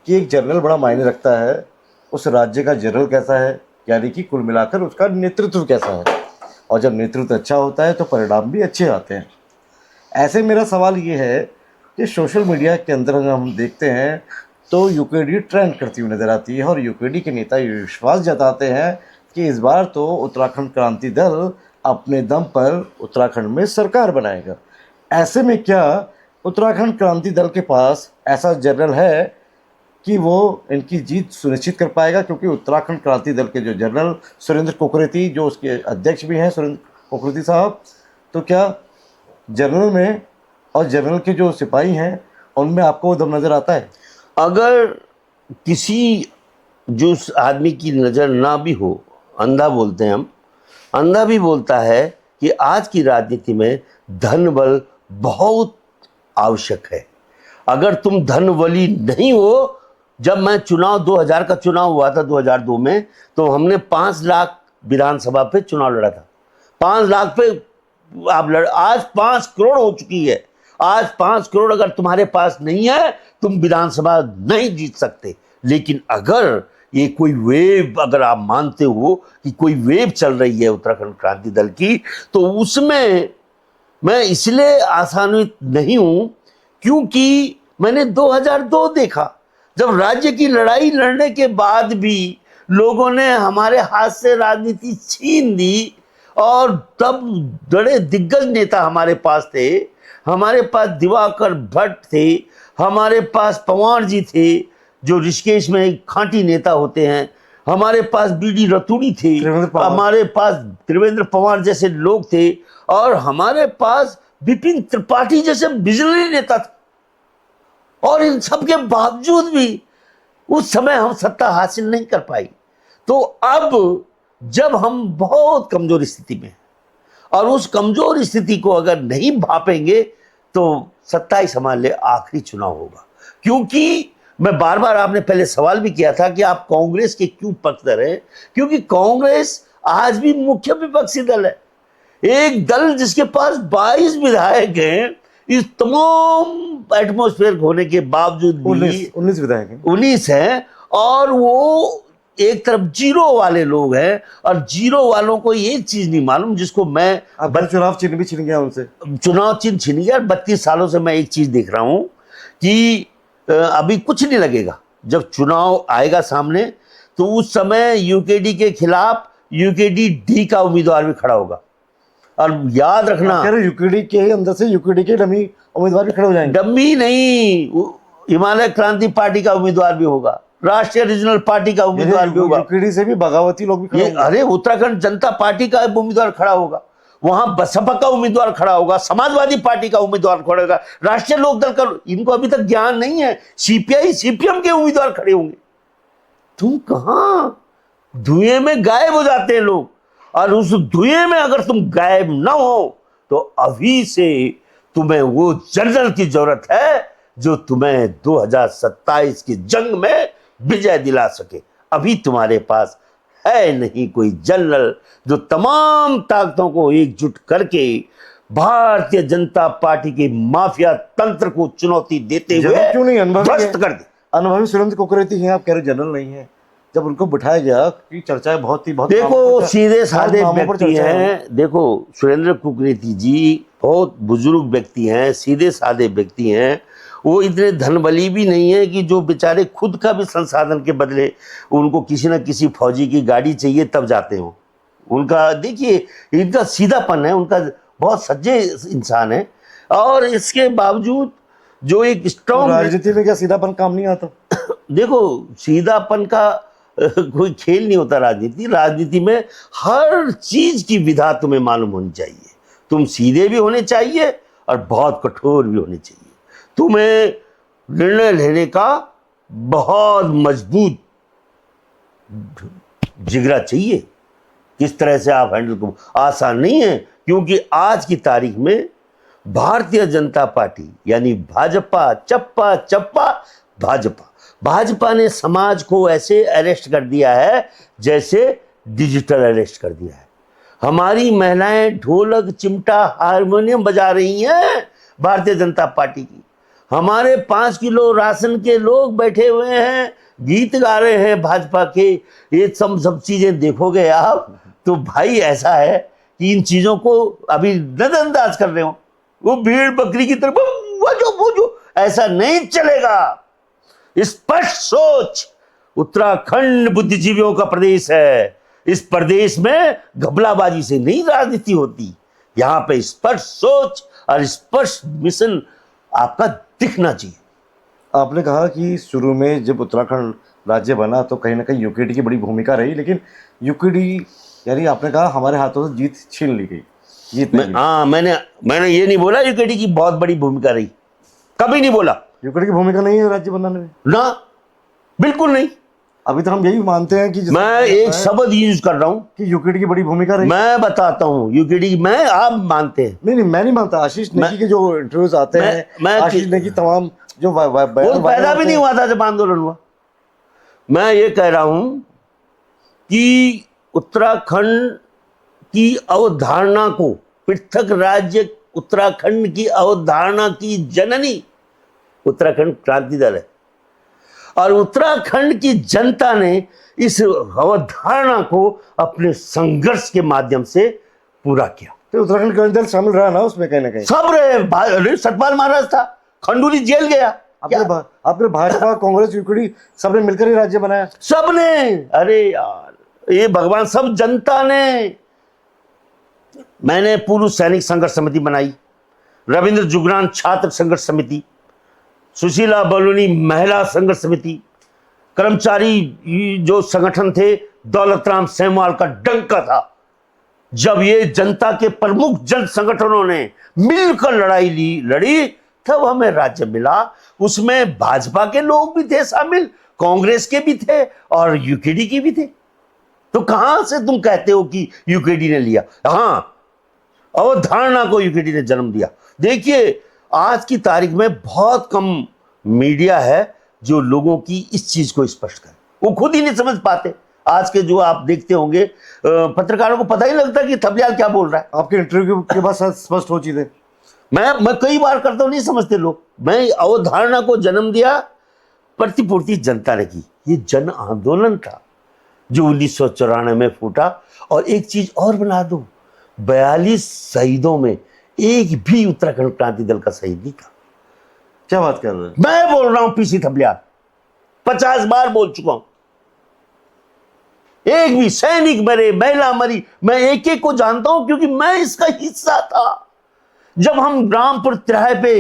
कि एक जनरल बड़ा मायने रखता है, उस राज्य का जनरल कैसा है, यानी कि कुल मिलाकर उसका नेतृत्व कैसा है, और जब नेतृत्व अच्छा होता है तो परिणाम भी अच्छे आते हैं। ऐसे मेरा सवाल ये है कि सोशल मीडिया के अंदर हम देखते हैं तो यूकेडी ट्रेंड करती हुई नजर आती है और यूकेडी के नेता ये विश्वास जताते हैं कि इस बार तो उत्तराखंड क्रांति दल अपने दम पर उत्तराखंड में सरकार बनाएगा। ऐसे में क्या उत्तराखंड क्रांति दल के पास ऐसा जनरल है कि वो इनकी जीत सुनिश्चित कर पाएगा? क्योंकि उत्तराखंड क्रांति दल के जो जनरल सुरेंद्र कुकरेती, जो उसके अध्यक्ष भी हैं सुरेंद्र कुकरेती साहब, तो क्या जनरल में और जनरल के जो सिपाही हैं उनमें आपको वो दम नज़र आता है? अगर किसी जो उस आदमी की नज़र ना भी हो, अंधा बोलते हैं हम, अंधा भी बोलता है कि आज की राजनीति में धन बल बहुत आवश्यक है। अगर तुम धन बली नहीं हो, जब मैं 2000 का चुनाव हुआ था 2002 में, तो हमने 5 लाख विधानसभा पे चुनाव लड़ा था। 5 लाख पे आप आज 5 करोड़ हो चुकी है। आज 5 करोड़ अगर तुम्हारे पास नहीं है, तुम विधानसभा नहीं जीत सकते। लेकिन अगर ये कोई वेव, अगर आप मानते हो कि कोई वेव चल रही है उत्तराखंड क्रांति दल की, तो उसमें मैं इसलिए आशान्वित नहीं हूं क्योंकि मैंने 2002 देखा, जब राज्य की लड़ाई लड़ने के बाद भी लोगों ने हमारे हाथ से राजनीति छीन दी। और तब बड़े दिग्गज नेता हमारे पास थे, हमारे पास दिवाकर भट्ट थे, हमारे पास पवार जी थे जो ऋषिकेश में एक खांटी नेता होते हैं, हमारे पास बीडी रतूड़ी थे, हमारे पास त्रिवेंद्र पवार जैसे लोग थे, और हमारे पास विपिन त्रिपाठी जैसे बिजली नेता थे। और इन सब के बावजूद भी उस समय हम सत्ता हासिल नहीं कर पाई। तो अब जब हम बहुत कमजोर स्थिति में हैं और उस कमजोर स्थिति को अगर नहीं भापेंगे तो 27 हमारे आखिरी चुनाव होगा। क्योंकि मैं बार बार, आपने पहले सवाल भी किया था कि आप कांग्रेस के क्यों पक्षधर हैं, क्योंकि कांग्रेस आज भी मुख्य विपक्षी दल है। एक दल जिसके पास 22 विधायक हैं, इस तमाम एटमॉस्फेयर होने के बावजूद भी 19 विधायक हैं, 19 हैं, और वो एक तरफ जीरो वाले लोग हैं। और जीरो वालों को एक चीज नहीं मालूम, जिसको मैं चुनाव चिन्ह भी छिन गया उनसे, चुनाव चिन्ह छिन गया। 32 सालों से मैं एक चीज देख रहा हूं कि अभी कुछ नहीं लगेगा। जब चुनाव आएगा सामने, तो उस समय यूकेडी के खिलाफ यूकेडी डी का उम्मीदवार भी खड़ा होगा। और याद रखना, यूकेडी के अंदर से यूकेडी के डमी उम्मीदवार भी खड़े हो जाएंगे। डमी नहीं, हिमालय क्रांति पार्टी का उम्मीदवार भी होगा, राष्ट्रीय रीजनल पार्टी का उम्मीदवार भी होगा, यूकेडी से भी बगावती लोग भी खड़े होंगे। अरे उत्तराखंड जनता पार्टी का उम्मीदवार खड़ा होगा, वहां बसपा का उम्मीदवार खड़ा होगा, समाजवादी पार्टी का उम्मीदवार खड़ा होगा, राष्ट्रीय लोकदल का। इनको अभी तक ज्ञान नहीं है, सीपीआई सीपीएम के उम्मीदवार खड़े होंगे। तुम कहां, धुएं में गायब हो जाते हैं लोग। और उस धुएं में अगर तुम गायब ना हो, तो अभी से तुम्हें वो जनरल की जरूरत है जो तुम्हें 2027 की जंग में विजय दिला सके। अभी तुम्हारे पास है नहीं कोई जनरल जो तमाम ताकतों को एकजुट करके भारतीय जनता पार्टी के माफिया तंत्र को चुनौती देते हुए क्यों नहीं ध्वस्त कर दे। अनुभवी सुरेंद्र कुकरेती हैं, आप कह रहे जनरल नहीं है। जब उनको बिठाया गया कि चर्चाएं बहुत देखो सीधे साधे व्यक्ति हैं। देखो सुरेंद्र कुकरेती जी बहुत बुजुर्ग व्यक्ति हैं, सीधे साधे व्यक्ति हैं। वो इतने धनबली भी नहीं है कि जो बेचारे खुद का भी संसाधन के बदले उनको किसी न किसी फौजी की गाड़ी चाहिए तब जाते हो। उनका देखिए, इनका सीधापन है, उनका बहुत सज्जे इंसान है। और इसके बावजूद जो एक स्ट्रॉन्ग, राजनीति में क्या सीधापन काम नहीं आता? देखो सीधापन का कोई खेल नहीं होता राजनीति में हर चीज की विधा तुम्हें मालूम होनी चाहिए। तुम सीधे भी होने चाहिए और बहुत कठोर भी होने चाहिए। तुम्हें निर्णय लेने का बहुत मजबूत जिगरा चाहिए। किस तरह से आप हैंडल करो, आसान नहीं है। क्योंकि आज की तारीख में भारतीय जनता पार्टी यानी भाजपा, चप्पा चप्पा भाजपा ने समाज को ऐसे अरेस्ट कर दिया है जैसे डिजिटल अरेस्ट कर दिया है। हमारी महिलाएं ढोलक, चिमटा, हारमोनियम बजा रही हैं भारतीय जनता पार्टी की। हमारे 5 किलो राशन के लोग बैठे हुए हैं, गीत गा रहे हैं भाजपा के। ये सब चीजें देखोगे आप तो भाई ऐसा है कि इन चीजों को अभी नजरअंदाज कर रहे हो। वो भीड़ बकरी की तरफ वो जो ऐसा नहीं चलेगा। स्पष्ट सोच। उत्तराखंड बुद्धिजीवियों का प्रदेश है। इस प्रदेश में घपलाबाजी से नहीं राजनीति होती। यहां पे स्पष्ट सोच और स्पष्ट मिशन आपका दिखना चाहिए। आपने कहा कि शुरू में जब उत्तराखंड राज्य बना तो कहीं ना कहीं यूकेडी की बड़ी भूमिका रही, लेकिन यूकेडी यानी आपने कहा हमारे हाथों से जीत छीन ली गई। जीत नहीं मिली। हाँ, मैंने ये नहीं बोला यूकेडी की बहुत बड़ी भूमिका रही, कभी नहीं बोला। यूकेडी की भूमिका नहीं है राज्य बनाने में ना, बिल्कुल नहीं। अभी तो हम यही मानते हैं कि मैं एक शब्द यूज कर रहा हूं कि यूकेडी की बड़ी भूमिका रही। मैं बताता हूं यूकेडी मैं आप मानते हैं। नहीं, मैं नहीं मानता। आशीष नेगी के जो इंटरव्यूज आते हैं, आशीष नेगी तमाम जो वो पैदा भी नहीं हुआ था जब आंदोलन हुआ। मैं ये कह रहा हूं कि उत्तराखंड की अवधारणा को, पृथक राज्य उत्तराखंड की अवधारणा की जननी उत्तराखंड क्रांति दल है, और उत्तराखंड की जनता ने इस अवधारणा को अपने संघर्ष के माध्यम से पूरा किया। तो उत्तराखंड क्रांति दल शामिल रहा ना उसमें कहीं ना कहीं। सब रहे। सतपाल महाराज था, खंडूरी जेल गया। आपने भाजपा, कांग्रेस, यूकेडी सबने मिलकर ही राज्य बनाया। सबने, अरे यार ये भगवान, सब जनता ने। मैंने पूर्व सैनिक संघर्ष समिति बनाई, रविंद्र जुगरान छात्र संघर्ष समिति, सुशीला बलूनी महिला संघर्ष समिति, कर्मचारी जो संगठन थे दौलतराम सेमवाल का डंका था। जब ये जनता के प्रमुख जन संगठनों ने मिलकर लड़ाई लड़ी तब हमें राज्य मिला। उसमें भाजपा के लोग भी थे शामिल, कांग्रेस के भी थे और यूकेडी के भी थे। तो कहां से तुम कहते हो कि यूकेडी ने लिया? हां, अवधारणा को यूकेडी ने जन्म दिया। देखिए आज की तारीख में बहुत कम मीडिया है जो लोगों की इस चीज को स्पष्ट करे। वो खुद ही नहीं समझ पाते। आज के जो आप देखते होंगे पत्रकारों को पता ही लगता कि थपलियाल क्या बोल रहा है। आपके इंटरव्यू के बाद स्पष्ट हो चीजें। मैं कई बार करता हूं, नहीं समझते लोग। मैं अवधारणा को जन्म दिया, प्रतिपूर्ति जनता ने की। ये जन आंदोलन था जो 1994 में फूटा। और एक चीज और बना दो, 42 शहीदों में एक भी उत्तराखंड क्रांति दल का शहीद नहीं था। क्या बात कर रहे हैं? मैं बोल रहा हूं पीसी थपलियाल, 50 बार बोल चुका हूं। एक भी सैनिक मरे, महिला मरी, मैं एक एक को जानता हूं क्योंकि मैं इसका हिस्सा था। जब हम रामपुर तिराहे पे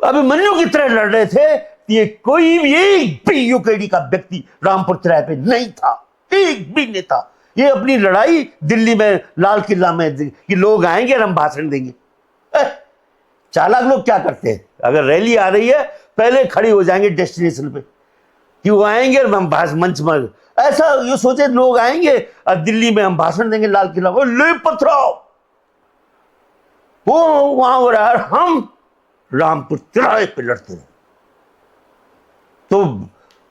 अभिमन्यु की तरह लड़ रहे थे, ये कोई भी एक भी यूकेडी का व्यक्ति रामपुर तिराहे पे नहीं था, एक भी नहीं था। ये अपनी लड़ाई दिल्ली में लाल किला में कि लोग आएंगे और हम भाषण देंगे। चालाक लोग क्या करते हैं, अगर रैली आ रही है पहले खड़ी हो जाएंगे डेस्टिनेशन पे कि वो आएंगे और हम मंच में, ऐसा ये सोचे लोग आएंगे और दिल्ली में हम भाषण देंगे लाल किला को, ले पथराओ। वो वहां हो रहा है, हम रामपुर तिराहे पे लड़ते हैं। तो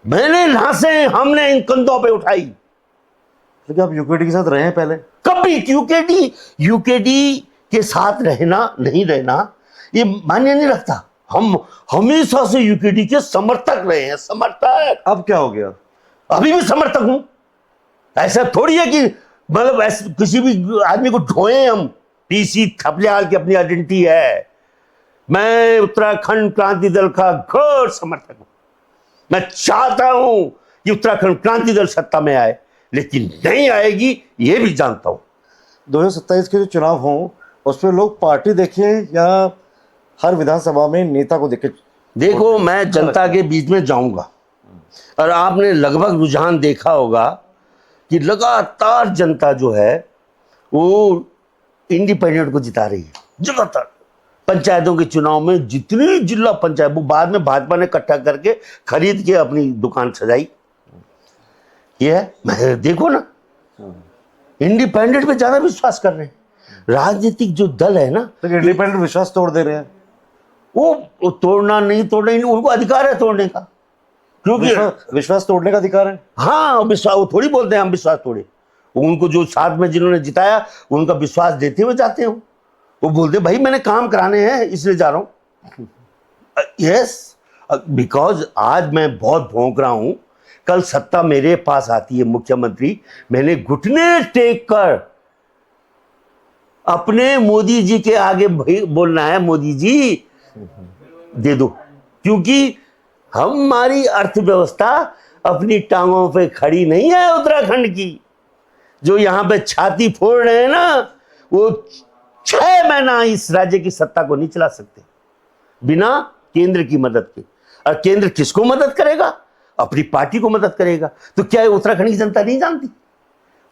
मैंने लाशें हमने इन कंधों पे उठाई। तो आप यूकेडी के साथ रहे हैं पहले? कभी यूकेडी के साथ रहना नहीं रहना ये मान्य नहीं रखता। हम हमेशा से यूकेडी के समर्थक रहे हैं, समर्थक। अब क्या हो गया? अभी भी समर्थक हूं। ऐसा थोड़ी है कि मतलब ऐसे किसी भी आदमी को ढोए हम। पीसी थपलियाल की अपनी आइडेंटिटी है। मैं उत्तराखंड क्रांति दल का घोर समर्थक हूं। मैं चाहता हूं कि उत्तराखंड क्रांति दल सत्ता में आए, लेकिन नहीं आएगी ये भी जानता हूं। 2027 के जो चुनाव हों उसमें लोग पार्टी देखें या हर विधानसभा में नेता को देखें? देखो, मैं जनता के बीच में जाऊंगा और आपने लगभग रुझान देखा होगा कि लगातार जनता जो है वो इंडिपेंडेंट को जिता रही है। लगातार पंचायतों के चुनाव में जितनी जिला पंचायत, वो बाद में भाजपा ने इकट्ठा करके खरीद के अपनी दुकान सजाई। ये है, देखो ना, इंडिपेंडेंट पे ज्यादा विश्वास कर रहे हैं। राजनीतिक जो दल है ना, तो इंडिपेंडेंट विश्वास तोड़ दे रहे हैं। वो तोड़ना नहीं तोड़ना, उनको अधिकार है तोड़ने का, क्योंकि विश्वास तोड़ने का अधिकार है। हाँ, विश्वास, वो थोड़ी बोलते हैं हम विश्वास तोड़े। उनको जो साथ में जिन्होंने जिताया उनका विश्वास देते हुए जाते हो। वो बोलते भाई मैंने काम कराने हैं इसलिए जा रहा हूं। यस, बिकॉज आज मैं बहुत भौंक रहा हूं। कल सत्ता मेरे पास आती है मुख्यमंत्री, मैंने घुटने टेक कर अपने मोदी जी के आगे बोलना है, मोदी जी दे दो, क्योंकि हमारी अर्थव्यवस्था अपनी टांगों पे खड़ी नहीं है उत्तराखंड की। जो यहाँ पे छाती फोड़ रहे हैं ना, वो 6 महीना इस राज्य की सत्ता को नहीं चला सकते बिना केंद्र की मदद के। और केंद्र किसको मदद करेगा? अपनी पार्टी को मदद करेगा। तो क्या ये उत्तराखंड की जनता नहीं जानती?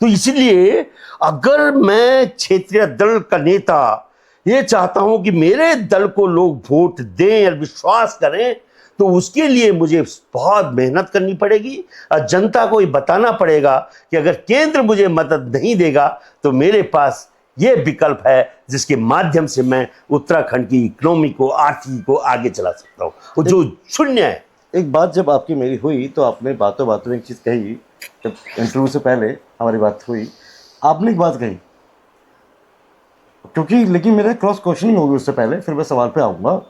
तो इसलिए अगर मैं क्षेत्रीय दल का नेता ये चाहता हूं कि मेरे दल को लोग वोट दें और विश्वास करें, तो उसके लिए मुझे बहुत मेहनत करनी पड़ेगी और जनता को ये बताना पड़ेगा कि अगर केंद्र मुझे मदद नहीं देगा तो मेरे पास ये विकल्प है जिसके माध्यम से मैं उत्तराखंड की इकोनॉमी को, आर्थिकी को आगे चला सकता हूँ, वो जो शून्य है। एक बात जब आपकी मेरी हुई तो आपने बातों बातों में एक चीज़ कही, जब इंटरव्यू से पहले हमारी बात हुई, आपने एक बात कही, क्योंकि लेकिन मेरा क्रॉस क्वेश्चनिंग होगी उससे पहले, फिर मैं सवाल पे आऊँगा।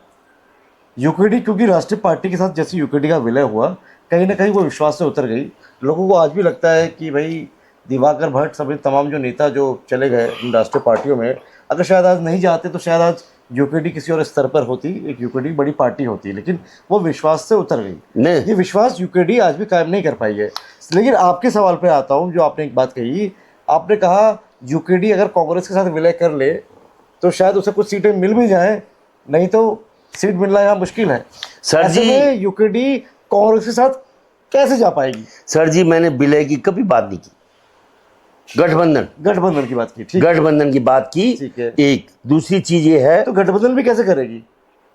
यूकेडी, क्योंकि राष्ट्रीय पार्टी के साथ जैसे यूकेडी का विलय हुआ, कहीं ना कहीं वो विश्वास से उतर गई। लोगों को आज भी लगता है कि भाई दिवाकर भट्ट, सभी तमाम जो नेता जो चले गए इन राष्ट्रीय पार्टियों में, अगर शायद आज नहीं जाते तो शायद आज यूकेडी किसी और स्तर पर होती, एक यूकेडी बड़ी पार्टी होती, लेकिन वो विश्वास से उतर गई। ये विश्वास यूकेडी आज भी कायम नहीं कर पाई है। लेकिन आपके सवाल पे आता हूँ, जो आपने एक बात कही, आपने कहा यूकेडी अगर कांग्रेस के साथ विलय कर ले तो शायद उसे कुछ सीटें मिल भी जाए, नहीं तो सीट मिलना यहाँ मुश्किल है। सर जी, यूकेडी कांग्रेस के साथ कैसे जा पाएगी? सर जी, मैंने विलय की कभी बात नहीं की, गठबंधन की बात की, ठीक, गठबंधन की बात की, ठीक है। एक दूसरी चीज ये है, तो गठबंधन भी कैसे करेगी?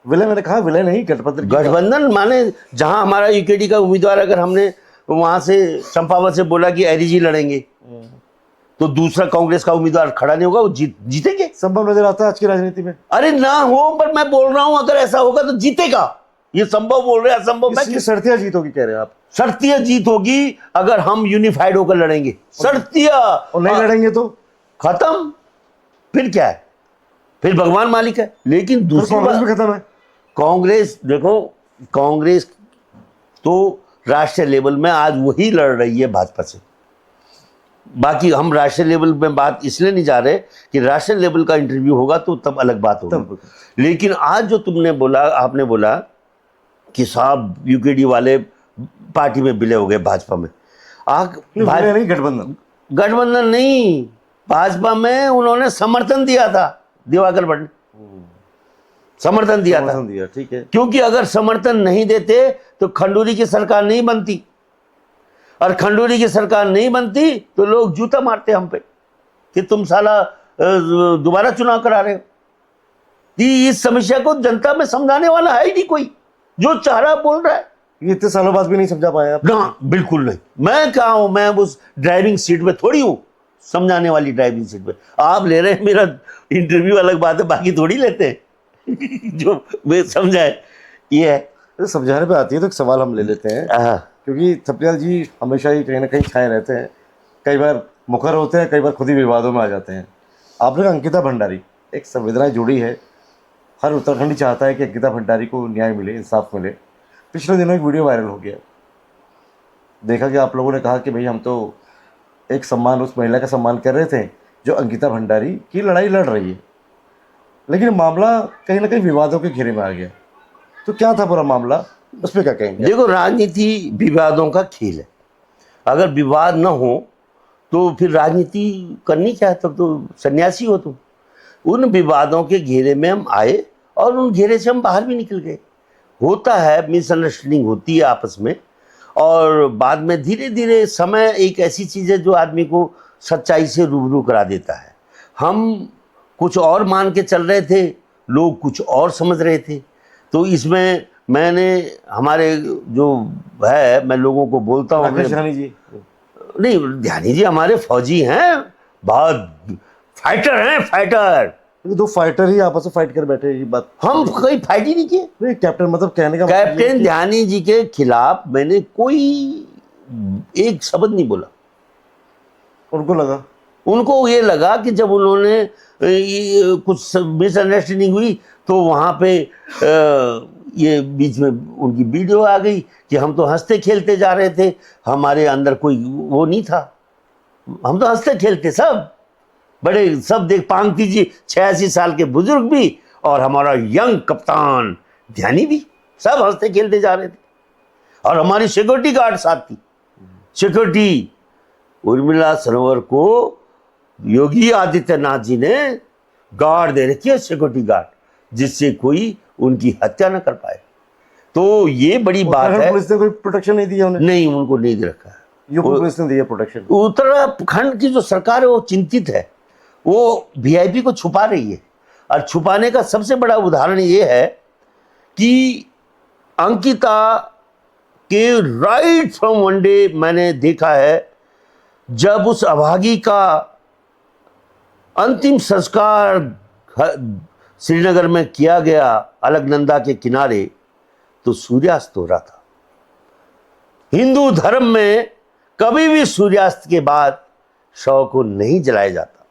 विलय, मैंने कहा विलय नहीं, गठबंधन माने जहां हमारा यूकेडी का उम्मीदवार, अगर हमने वहां से चंपावत से बोला कि एरिजी लड़ेंगे तो दूसरा कांग्रेस का उम्मीदवार खड़ा नहीं होगा, वो जीतेंगे। संभव नजर आता है आज की राजनीति में? अरे ना हो, पर मैं बोल रहा हूं अगर ऐसा होगा तो जीतेगा। ये संभव बोल रहे हैं, असंभव मैं शर्तिया जीत होगी कह रहे हैं आप? शर्तिया जीत होगी अगर हम यूनिफाइड होकर लड़ेंगे, शर्तिया। और नहीं लड़ेंगे तो खत्म, फिर क्या है, फिर भगवान मालिक है। लेकिन दूसरी कांग्रेस भी खत्म है। कांग्रेस देखो, कांग्रेस तो राष्ट्रीय लेवल में आज वही लड़ रही है भाजपा से। बाकी हम राष्ट्रीय लेवल में बात इसलिए नहीं जा रहे कि राष्ट्रीय लेवल का इंटरव्यू होगा तो तब अलग बात होगी। लेकिन आज जो तुमने बोला, आपने बोला कि साहब यूकेडी वाले पार्टी में विलय हो गए भाजपा में, नहीं, गठबंधन नहीं, भाजपा में उन्होंने समर्थन दिया था, दिवाकर भट्ट ने समर्थन दिया था, ठीक है। क्योंकि अगर समर्थन नहीं देते तो खंडूरी की सरकार नहीं बनती, और खंडूरी की सरकार नहीं बनती तो लोग जूता मारते हम पे कि तुम साला दोबारा चुनाव करा रहे हो। इस समस्या को जनता में समझाने वाला है ही नहीं कोई, जो चाह रहा बोल रहा है। ये इतने सालों बाद भी नहीं समझा पाया आप? ना, बिल्कुल नहीं। मैं कहा हूं, मैं उस ड्राइविंग सीट पे थोड़ी हूं, समझाने वाली ड्राइविंग सीट पे। आप ले रहे हैं मेरा इंटरव्यू, अलग बात है, बाकी थोड़ी लेते हैं जो मैं समझाए ये है। समझाने पे आती है तो एक सवाल हम ले लेते हैं, क्योंकि थपलियाल जी हमेशा ही कहीं ना कहीं छाए रहते हैं, कई बार मुखर होते हैं, कई बार खुद ही विवादों में आ जाते हैं। आपने कहा अंकिता भंडारी, एक संवेदनाएं जुड़ी है, हर उत्तराखंडी चाहता है कि अंकिता भंडारी को न्याय मिले, इंसाफ मिले। पिछले दिनों एक वीडियो वायरल हो गया, देखा कि आप लोगों ने कहा कि भाई हम तो एक सम्मान, उस महिला का सम्मान कर रहे थे जो अंकिता भंडारी की लड़ाई लड़ रही है, लेकिन मामला कहीं ना कहीं विवादों के घेरे में आ गया। तो क्या था पूरा मामला, उस पर क्या कहेंगे? देखो, राजनीति विवादों का खेल है। अगर विवाद न हो तो फिर राजनीति करनी क्या है, तब तो सन्यासी हो तुम। उन विवादों के घेरे में हम आए और उन घेरे से हम बाहर भी निकल गए। होता है, मिसअंडरस्टैंडिंग होती है आपस में, और बाद में धीरे धीरे समय एक ऐसी चीज़ है जो आदमी को सच्चाई से रूबरू करा देता है। हम कुछ और मान के चल रहे थे, लोग कुछ और समझ रहे थे। तो इसमें मैंने, हमारे जो है, मैं लोगों को बोलता हूँ, नहीं, ध्यानी जी हमारे फौजी हैं, बहुत फाइटर हैं, फाइटर। दो फाइटर ही आपस में फाइट कर बैठे, ये बात हम कोई फाइट ही नहीं किए। कैप्टन मतलब कहने का, कैप्टन ध्यानी जी के खिलाफ मैंने कोई एक शब्द नहीं बोला। उनको ये लगा कि जब उन्होंने कुछ मिसअंडरस्टैंडिंग हुई तो वहाँ पे ये बीच में उनकी वीडियो आ गई कि हम तो हंसते खेलते जा रहे थे, हमारे अंदर कोई वो नहीं था, हम तो हंसते खेलते सब बड़े, सब देख, पांगती जी 86 साल के बुजुर्ग भी और हमारा यंग कप्तान ध्यानी भी, सब हंसते खेलते जा रहे थे। और हमारी सिक्योरिटी गार्ड साथ थी। सिक्योरिटी उर्मिला सरोवर को योगी आदित्यनाथ जी ने गार्ड दे रखी है, सिक्योरिटी गार्ड, जिससे कोई उनकी हत्या न कर पाए। तो ये बड़ी बात है। पुलिस ने कोई प्रोटेक्शन नहीं दिया उन्हें? नहीं, उनको नहीं दे रखा है। यूपी पुलिस ने दिया प्रोटेक्शन। उत्तराखंड की जो सरकार है वो चिंतित है, वो वीआईपी को छुपा रही है। और छुपाने का सबसे बड़ा उदाहरण ये है कि अंकिता के राइट फ्रॉम वन डे मैंने देखा है, जब उस अभागी का अंतिम संस्कार श्रीनगर में किया गया अलकनंदा के किनारे, तो सूर्यास्त हो रहा था। हिंदू धर्म में कभी भी सूर्यास्त के बाद शव को नहीं जलाया जाता।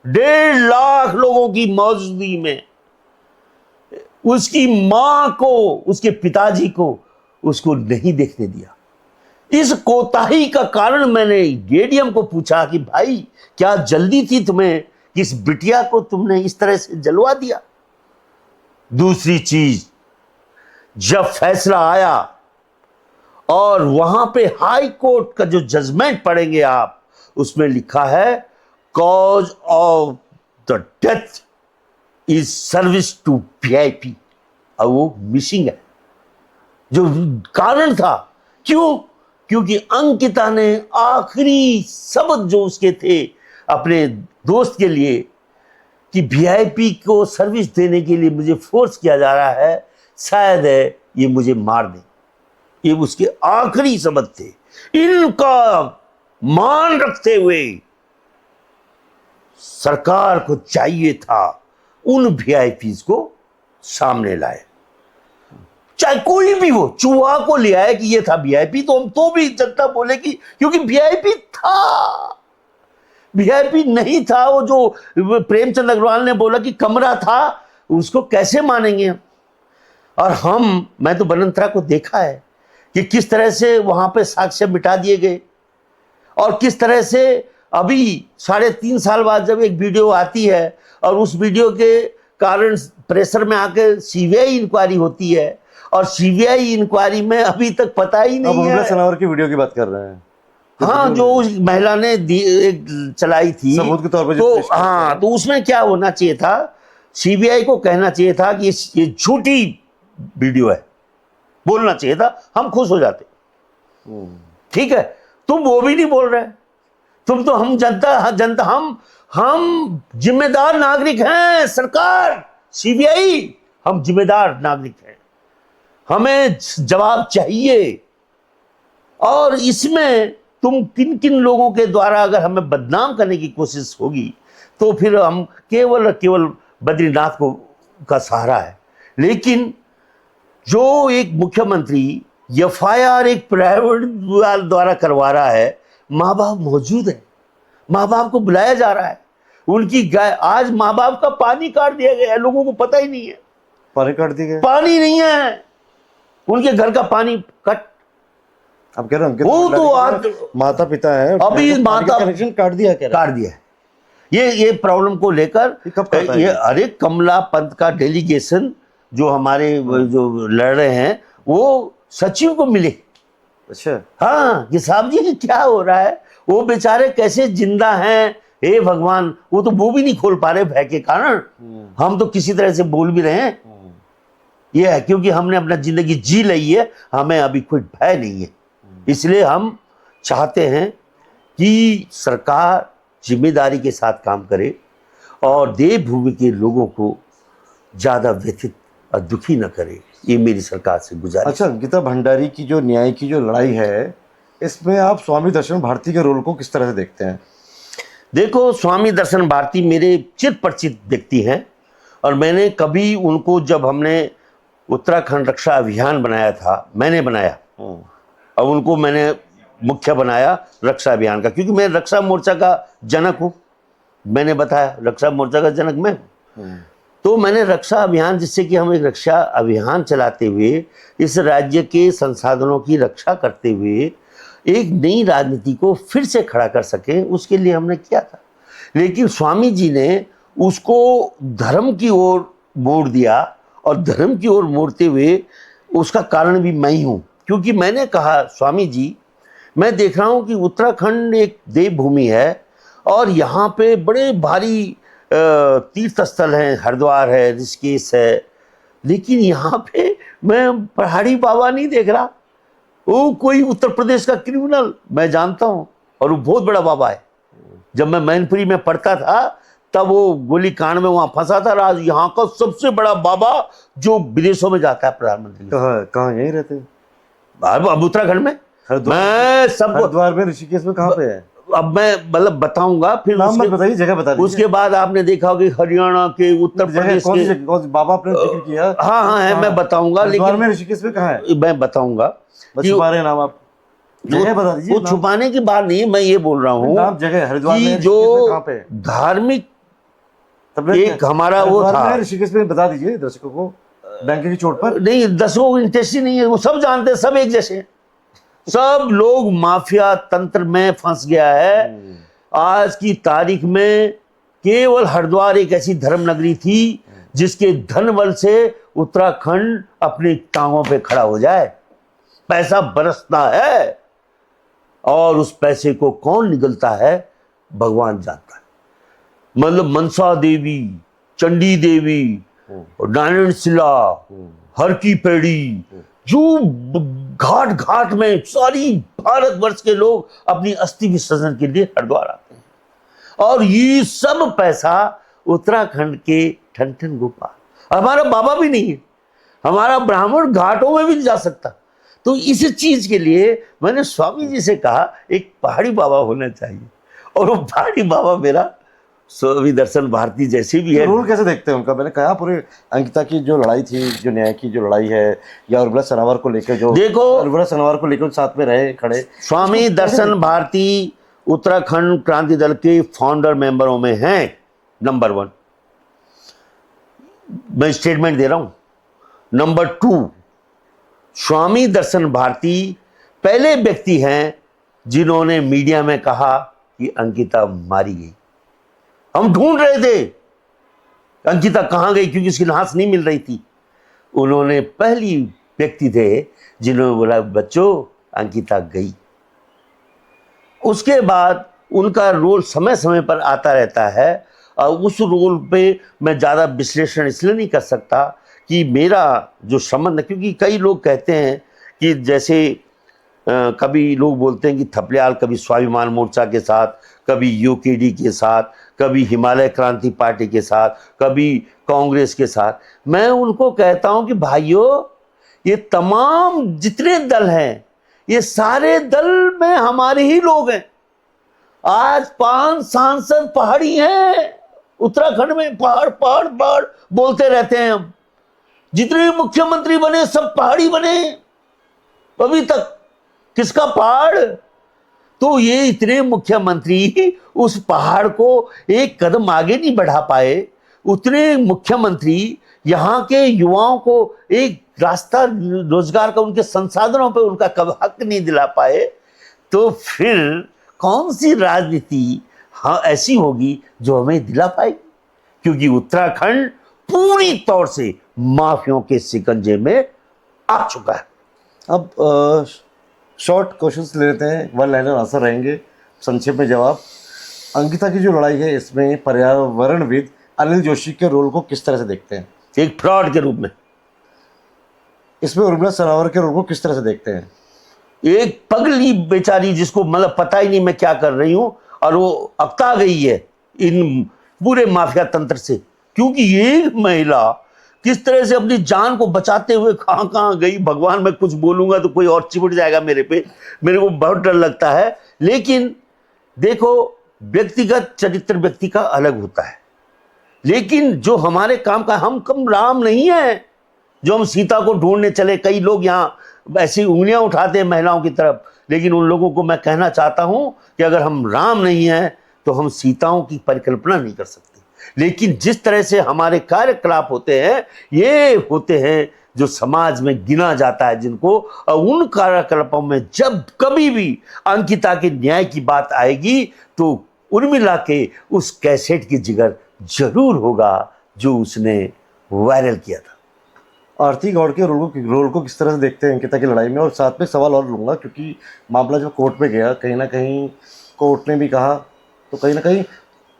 1.5 लाख लोगों की मौजूदगी में उसकी मां को, उसके पिताजी को उसको नहीं देखने दिया। इस कोताही का कारण मैंने एडीएम को पूछा कि भाई क्या जल्दी थी तुम्हें कि इस बिटिया को तुमने इस तरह से जलवा दिया। दूसरी चीज, जब फैसला आया और वहां पे हाई कोर्ट का जो जजमेंट पढ़ेंगे आप, उसमें लिखा है cause of the death is service to VIP, और वो मिसिंग है। जो कारण था, क्यों? क्योंकि अंकिता ने आखिरी शब्द जो उसके थे अपने दोस्त के लिए कि वीआईपी को सर्विस देने के लिए मुझे फोर्स किया जा रहा है, शायद है ये मुझे मार दे, ये उसके आखिरी शब्द थे। इनका मान रखते हुए सरकार को चाहिए था उन वीआईपीज को सामने लाए, चाहे कोई भी हो। चूहा को ले आए कि ये था वीआईपी, तो हम तो भी जनता बोलेगी क्योंकि वीआईपी था। वीआईपी नहीं था वो जो प्रेमचंद अग्रवाल ने बोला कि कमरा था, उसको कैसे मानेंगे हम? और मैं तो बनंतरा को देखा है कि किस तरह से वहां पे साक्ष्य मिटा दिए गए, और किस तरह से अभी 3.5 साल बाद जब एक वीडियो आती है और उस वीडियो के कारण प्रेशर में आकर सीबीआई इंक्वायरी होती है, और सीबीआई इंक्वायरी में अभी तक पता ही नहीं है। सनावर की वीडियो की बात कर रहे हैं? हाँ, जो उस महिला ने एक चलाई थी सबूत के तौर पर, तो हाँ, तो उसमें क्या होना चाहिए था, सीबीआई को कहना चाहिए था कि ये झूठी वीडियो है, बोलना चाहिए था, हम खुश हो जाते। ठीक है, तुम वो भी नहीं बोल रहे। तुम तो हम जनता हम जिम्मेदार नागरिक हैं। सरकार, सीबीआई, हम जिम्मेदार नागरिक हैं, हमें जवाब चाहिए। और इसमें तुम किन किन लोगों के द्वारा अगर हमें बदनाम करने की कोशिश होगी तो फिर हम केवल बद्रीनाथ का सहारा है। लेकिन जो एक मुख्यमंत्री एफआईआर एक प्राइवेट द्वारा करवा रहा है, माँ बाप मौजूद है, माँ बाप को बुलाया जा रहा है, उनकी गाय, आज माँ बाप का पानी काट दिया गया है, लोगों को पता ही नहीं है। पानी काट दिया गया? पानी नहीं है, उनके घर का पानी कट। अब कह रहे हैं वो तो माता पिता है, अभी माता कनेक्शन काट दिया, ये प्रॉब्लम को लेकर ये अरे कमला पंत का डेलीगेशन जो हमारे जो लड़ रहे हैं वो सचिव को मिले। अच्छा, हाँ, कि साहब जी क्या हो रहा है, वो बेचारे कैसे जिंदा हैं, हे भगवान, वो भी नहीं खोल पा रहे भय के कारण। हम तो किसी तरह से बोल भी रहे हैं, ये है क्योंकि हमने अपना जिंदगी जी ली है, हमें अभी कोई भय नहीं है। इसलिए हम चाहते हैं कि सरकार जिम्मेदारी के साथ काम करे और देवभूमि के लोगों को ज़्यादा व्यथित और दुखी न करे, ये मेरी सरकार से गुजारिश। अच्छा, अंकिता भंडारी की जो न्याय की जो लड़ाई है, इसमें आप स्वामी दर्शन भारती के रोल को किस तरह से देखते हैं? देखो, स्वामी दर्शन भारती मेरे चिर परिचित व्यक्ति हैं, और मैंने कभी उनको, जब हमने उत्तराखंड रक्षा अभियान बनाया था, मैंने बनाया, और उनको मैंने मुख्य बनाया रक्षा अभियान का, क्योंकि मैं रक्षा मोर्चा का जनक हूँ। मैंने बताया रक्षा मोर्चा का जनक मैं हूँ। तो मैंने रक्षा अभियान, जिससे कि हम एक रक्षा अभियान चलाते हुए इस राज्य के संसाधनों की रक्षा करते हुए एक नई राजनीति को फिर से खड़ा कर सके, उसके लिए हमने किया था। लेकिन स्वामी जी ने उसको धर्म की ओर मोड़ दिया, और धर्म की ओर मोड़ते हुए उसका कारण भी मैं ही हूँ। क्योंकि मैंने कहा स्वामी जी, मैं देख रहा हूं कि उत्तराखंड एक देवभूमि है और यहाँ पे बड़े भारी तीर्थ स्थल हैं, हरिद्वार है, ऋषिकेश है, लेकिन यहाँ पे मैं पहाड़ी बाबा नहीं देख रहा। वो कोई उत्तर प्रदेश का क्रिमिनल मैं जानता हूँ, और वो बहुत बड़ा बाबा है। जब मैं मैनपुरी में पढ़ता था तब वो गोली कांड में वहां फंसा था। आज यहाँ का सबसे बड़ा बाबा जो विदेशों में जाता है प्रधानमंत्री। कहाँ यहीं रहते हैं? अब उत्तराखंड में मैं सब हरिद्वार में, ऋषिकेश में, कहाँ पे है? अब मैं मतलब बताऊंगा, फिर नाम मत बताइए, जगह बता दीजिए। उसके बाद आपने देखा होगा हरियाणा के, उत्तर प्रदेश के, कौन सी बाबा आपने जिक्र किया? हाँ हाँ है, मैं बताऊंगा, लेकिन में, ऋषिकेश में कहाँ है? मैं बताऊंगा। छुपा रहे नाम आप, जगह बता दीजिए। वो छुपाने की बात नहीं, मैं ये बोल रहा हूँ जगह हरिद्वार में, जो कहाँ पे धार्मिक एक हमारा वो था। ऋषिकेश में बता दीजिए दर्शकों को, बैंक की चोट पर। नहीं, दर्शकों को इंटरेस्ट ही नहीं है, वो सब जानते हैं, सब एक जैसे हैं। सब लोग माफिया तंत्र में फंस गया है। आज की तारीख में केवल हरिद्वार एक ऐसी धर्म नगरी थी जिसके धन बल से उत्तराखंड अपनी टांगों पे खड़ा हो जाए। पैसा बरसता है और उस पैसे को कौन निगलता है भगवान जानता है। मतलब मनसा देवी, चंडी देवी, नारायण शिला, हर की पेड़ी, जो घाट घाट में सारी भारतवर्ष के लोग अपनी अस्थि विसर्जन के लिए हरिद्वार आते हैं, और ये सब पैसा उत्तराखंड के ठन ठन गोपाल। हमारा बाबा भी नहीं है, हमारा ब्राह्मण घाटों में भी नहीं जा सकता। तो इस चीज के लिए मैंने स्वामी जी से कहा एक पहाड़ी बाबा होना चाहिए, और वो पहाड़ी बाबा मेरा स्वामी दर्शन भारती जैसे भी है। रोल कैसे देखते हैं उनका? मैंने कहा पूरे अंकिता की जो लड़ाई थी, जो न्याय की जो लड़ाई है, या उर्मिला सनावर को लेकर, जो देखो उर्मिला सनावर को लेकर साथ में रहे खड़े, स्वामी दर्शन भारती उत्तराखंड क्रांति दल के फाउंडर मेंबरों में हैं, नंबर 1। मैं स्टेटमेंट दे रहा हूं। नंबर 2, स्वामी दर्शन भारती पहले व्यक्ति हैं जिन्होंने मीडिया में कहा कि अंकिता मारी गई। हम ढूंढ रहे थे अंकिता कहां गई, क्योंकि उसकी लाश नहीं मिल रही थी। उन्होंने पहली व्यक्ति थे जिन्होंने बोला बच्चों अंकिता गई। उसके बाद उनका रोल समय समय पर आता रहता है, और उस रोल पे मैं ज़्यादा विश्लेषण इसलिए नहीं कर सकता कि मेरा जो संबंध, क्योंकि कई लोग कहते हैं कि जैसे कभी लोग बोलते हैं कि थपलियाल कभी स्वाभिमान मोर्चा के साथ, कभी यूकेडी के साथ, कभी हिमालय क्रांति पार्टी के साथ, कभी कांग्रेस के साथ। मैं उनको कहता हूं कि भाइयों, ये तमाम जितने दल हैं, ये सारे दल में हमारे ही लोग हैं। आज 5 सांसद पहाड़ी हैं उत्तराखंड में, पहाड़ पहाड़ पहाड़ बोलते रहते हैं हम। जितने भी मुख्यमंत्री बने सब पहाड़ी बने अभी तक। किसका पहाड़? तो ये इतने मुख्यमंत्री उस पहाड़ को एक कदम आगे नहीं बढ़ा पाए। उतने मुख्यमंत्री यहाँ के युवाओं को एक रास्ता रोजगार का, उनके संसाधनों पे उनका हक नहीं दिला पाए। तो फिर कौन सी राजनीति हाँ ऐसी होगी जो हमें दिला पाएगी? क्योंकि उत्तराखंड पूरी तौर से माफियों के शिकंजे में आ चुका है। अब शॉर्ट क्वेश्चंस ले लेते हैं, 1 लाइनर आंसर रहेंगे, संक्षेप में जवाब। अंकिता की जो लड़ाई है, इसमें पर्यावरणविद अनिल जोशी के रोल को किस तरह से देखते हैं? एक फ्रॉड के रूप में। इसमें उर्मिला सनावर के रोल को किस तरह से देखते हैं? एक पगली बेचारी जिसको मतलब पता ही नहीं मैं क्या कर रही हूं, और वो अक्ता गई है इन पूरे माफिया तंत्र से। क्योंकि ये महिला किस तरह से अपनी जान को बचाते हुए कहां कहां गई, भगवान, मैं कुछ बोलूंगा तो कोई और चिपट जाएगा मेरे पे, मेरे को बहुत डर लगता है। लेकिन देखो, व्यक्तिगत चरित्र व्यक्ति का अलग होता है, लेकिन जो हमारे काम का, हम कम राम नहीं है जो हम सीता को ढूंढने चले। कई लोग यहाँ ऐसी उंगलियां उठाते हैं महिलाओं की तरफ, लेकिन उन लोगों को मैं कहना चाहता हूं कि अगर हम राम नहीं हैं तो हम सीताओं की परिकल्पना नहीं कर सकते। लेकिन जिस तरह से हमारे कार्यकलाप होते हैं, ये होते हैं जो समाज में गिना जाता है जिनको, और उन कार्यकलापों में जब कभी भी अंकिता के न्याय की बात आएगी तो उर्मिला के उस कैसेट की जिगर जरूर होगा जो उसने वायरल किया था। आरती गौड़ के रोल को किस तरह से देखते हैं अंकिता की लड़ाई में? और साथ में सवाल और लूँगा, क्योंकि मामला जब कोर्ट में गया, कहीं ना कहीं कोर्ट ने भी कहा, तो कहीं ना कहीं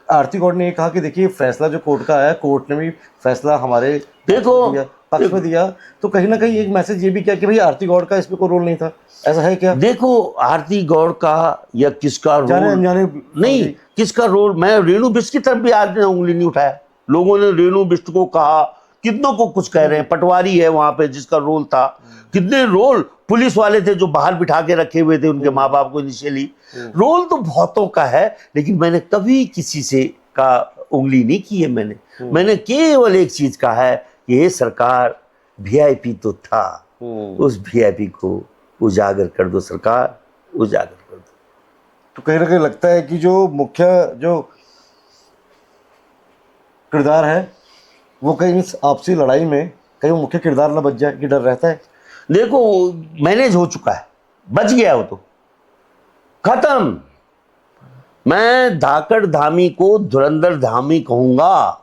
आरती गौड़ ने ये कहा कि देखिए फैसला जो कोर्ट का आया, कोर्ट ने भी फैसला हमारे पक्ष में दिया। तो कहीं ना कहीं एक मैसेज ये भी किया कि भाई आरती गौड़ का इसमें कोई रोल नहीं था, ऐसा है क्या? देखो, आरती गौड़ का या किसका जाने रोल अनजाने नहीं, किसका रोल, मैं रेणु बिष्ट की तरफ भी आज ने उंगली नहीं उठाया। लोगों ने रेणु बिष्ट को कहा, कितनों को कुछ कह रहे हैं, पटवारी है वहां पे जिसका रोल था, कितने रोल पुलिस वाले थे जो बाहर बिठा के रखे हुए थे उनके माँ बाप को इनिशियली। रोल तो बहुतों का है, लेकिन मैंने कभी किसी से का उंगली नहीं की है। मैंने केवल एक चीज कहा है कि ये सरकार वीआईपी तो था, उस वीआईपी को उजागर कर दो, सरकार उजागर कर दो। तो कहीं ना कहीं लगता है कि जो मुख्य जो किरदार है वो कहीं इस आपसी लड़ाई में कहीं वो मुख्य किरदार ना बच जाए, कि डर रहता है। देखो, मैनेज हो चुका है, बच गया वो तो खत्म। मैं धाकड़ धामी को धुरंधर धामी कहूंगा।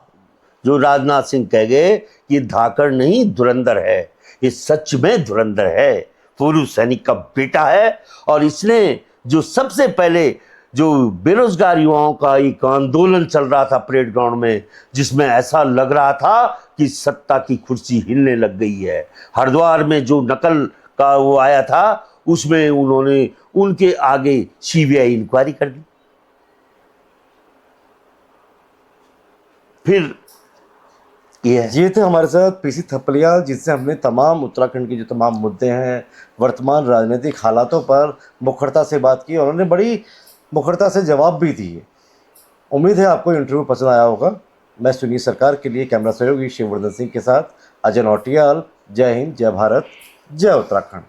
जो राजनाथ सिंह कह गए कि धाकड़ नहीं धुरंधर है, ये सच में धुरंधर है, पूर्व सैनिक का बेटा है। और इसने जो सबसे पहले जो बेरोजगार युवाओं का एक आंदोलन चल रहा था परेड ग्राउंड में, जिसमें ऐसा लग रहा था कि सत्ता की कुर्सी हिलने लग गई है। हरिद्वार में जो नकल का वो आया था, उसमें उन्होंने उनके आगे सीबीआई इंक्वायरी कर दी। फिर ये थे हमारे साथ पीसी थपलियाल, जिससे हमने तमाम उत्तराखंड के जो तमाम मुद्दे हैं, वर्तमान राजनीतिक हालातों पर मुखरता से बात की, और उन्होंने बड़ी मुखरता से जवाब भी दिए। उम्मीद है आपको इंटरव्यू पसंद आया होगा। मैं सुनील सरकार के लिए कैमरा सहयोगी शिववर्धन सिंह के साथ अजय नौटियाल। जय हिंद, जय भारत, जय उत्तराखंड।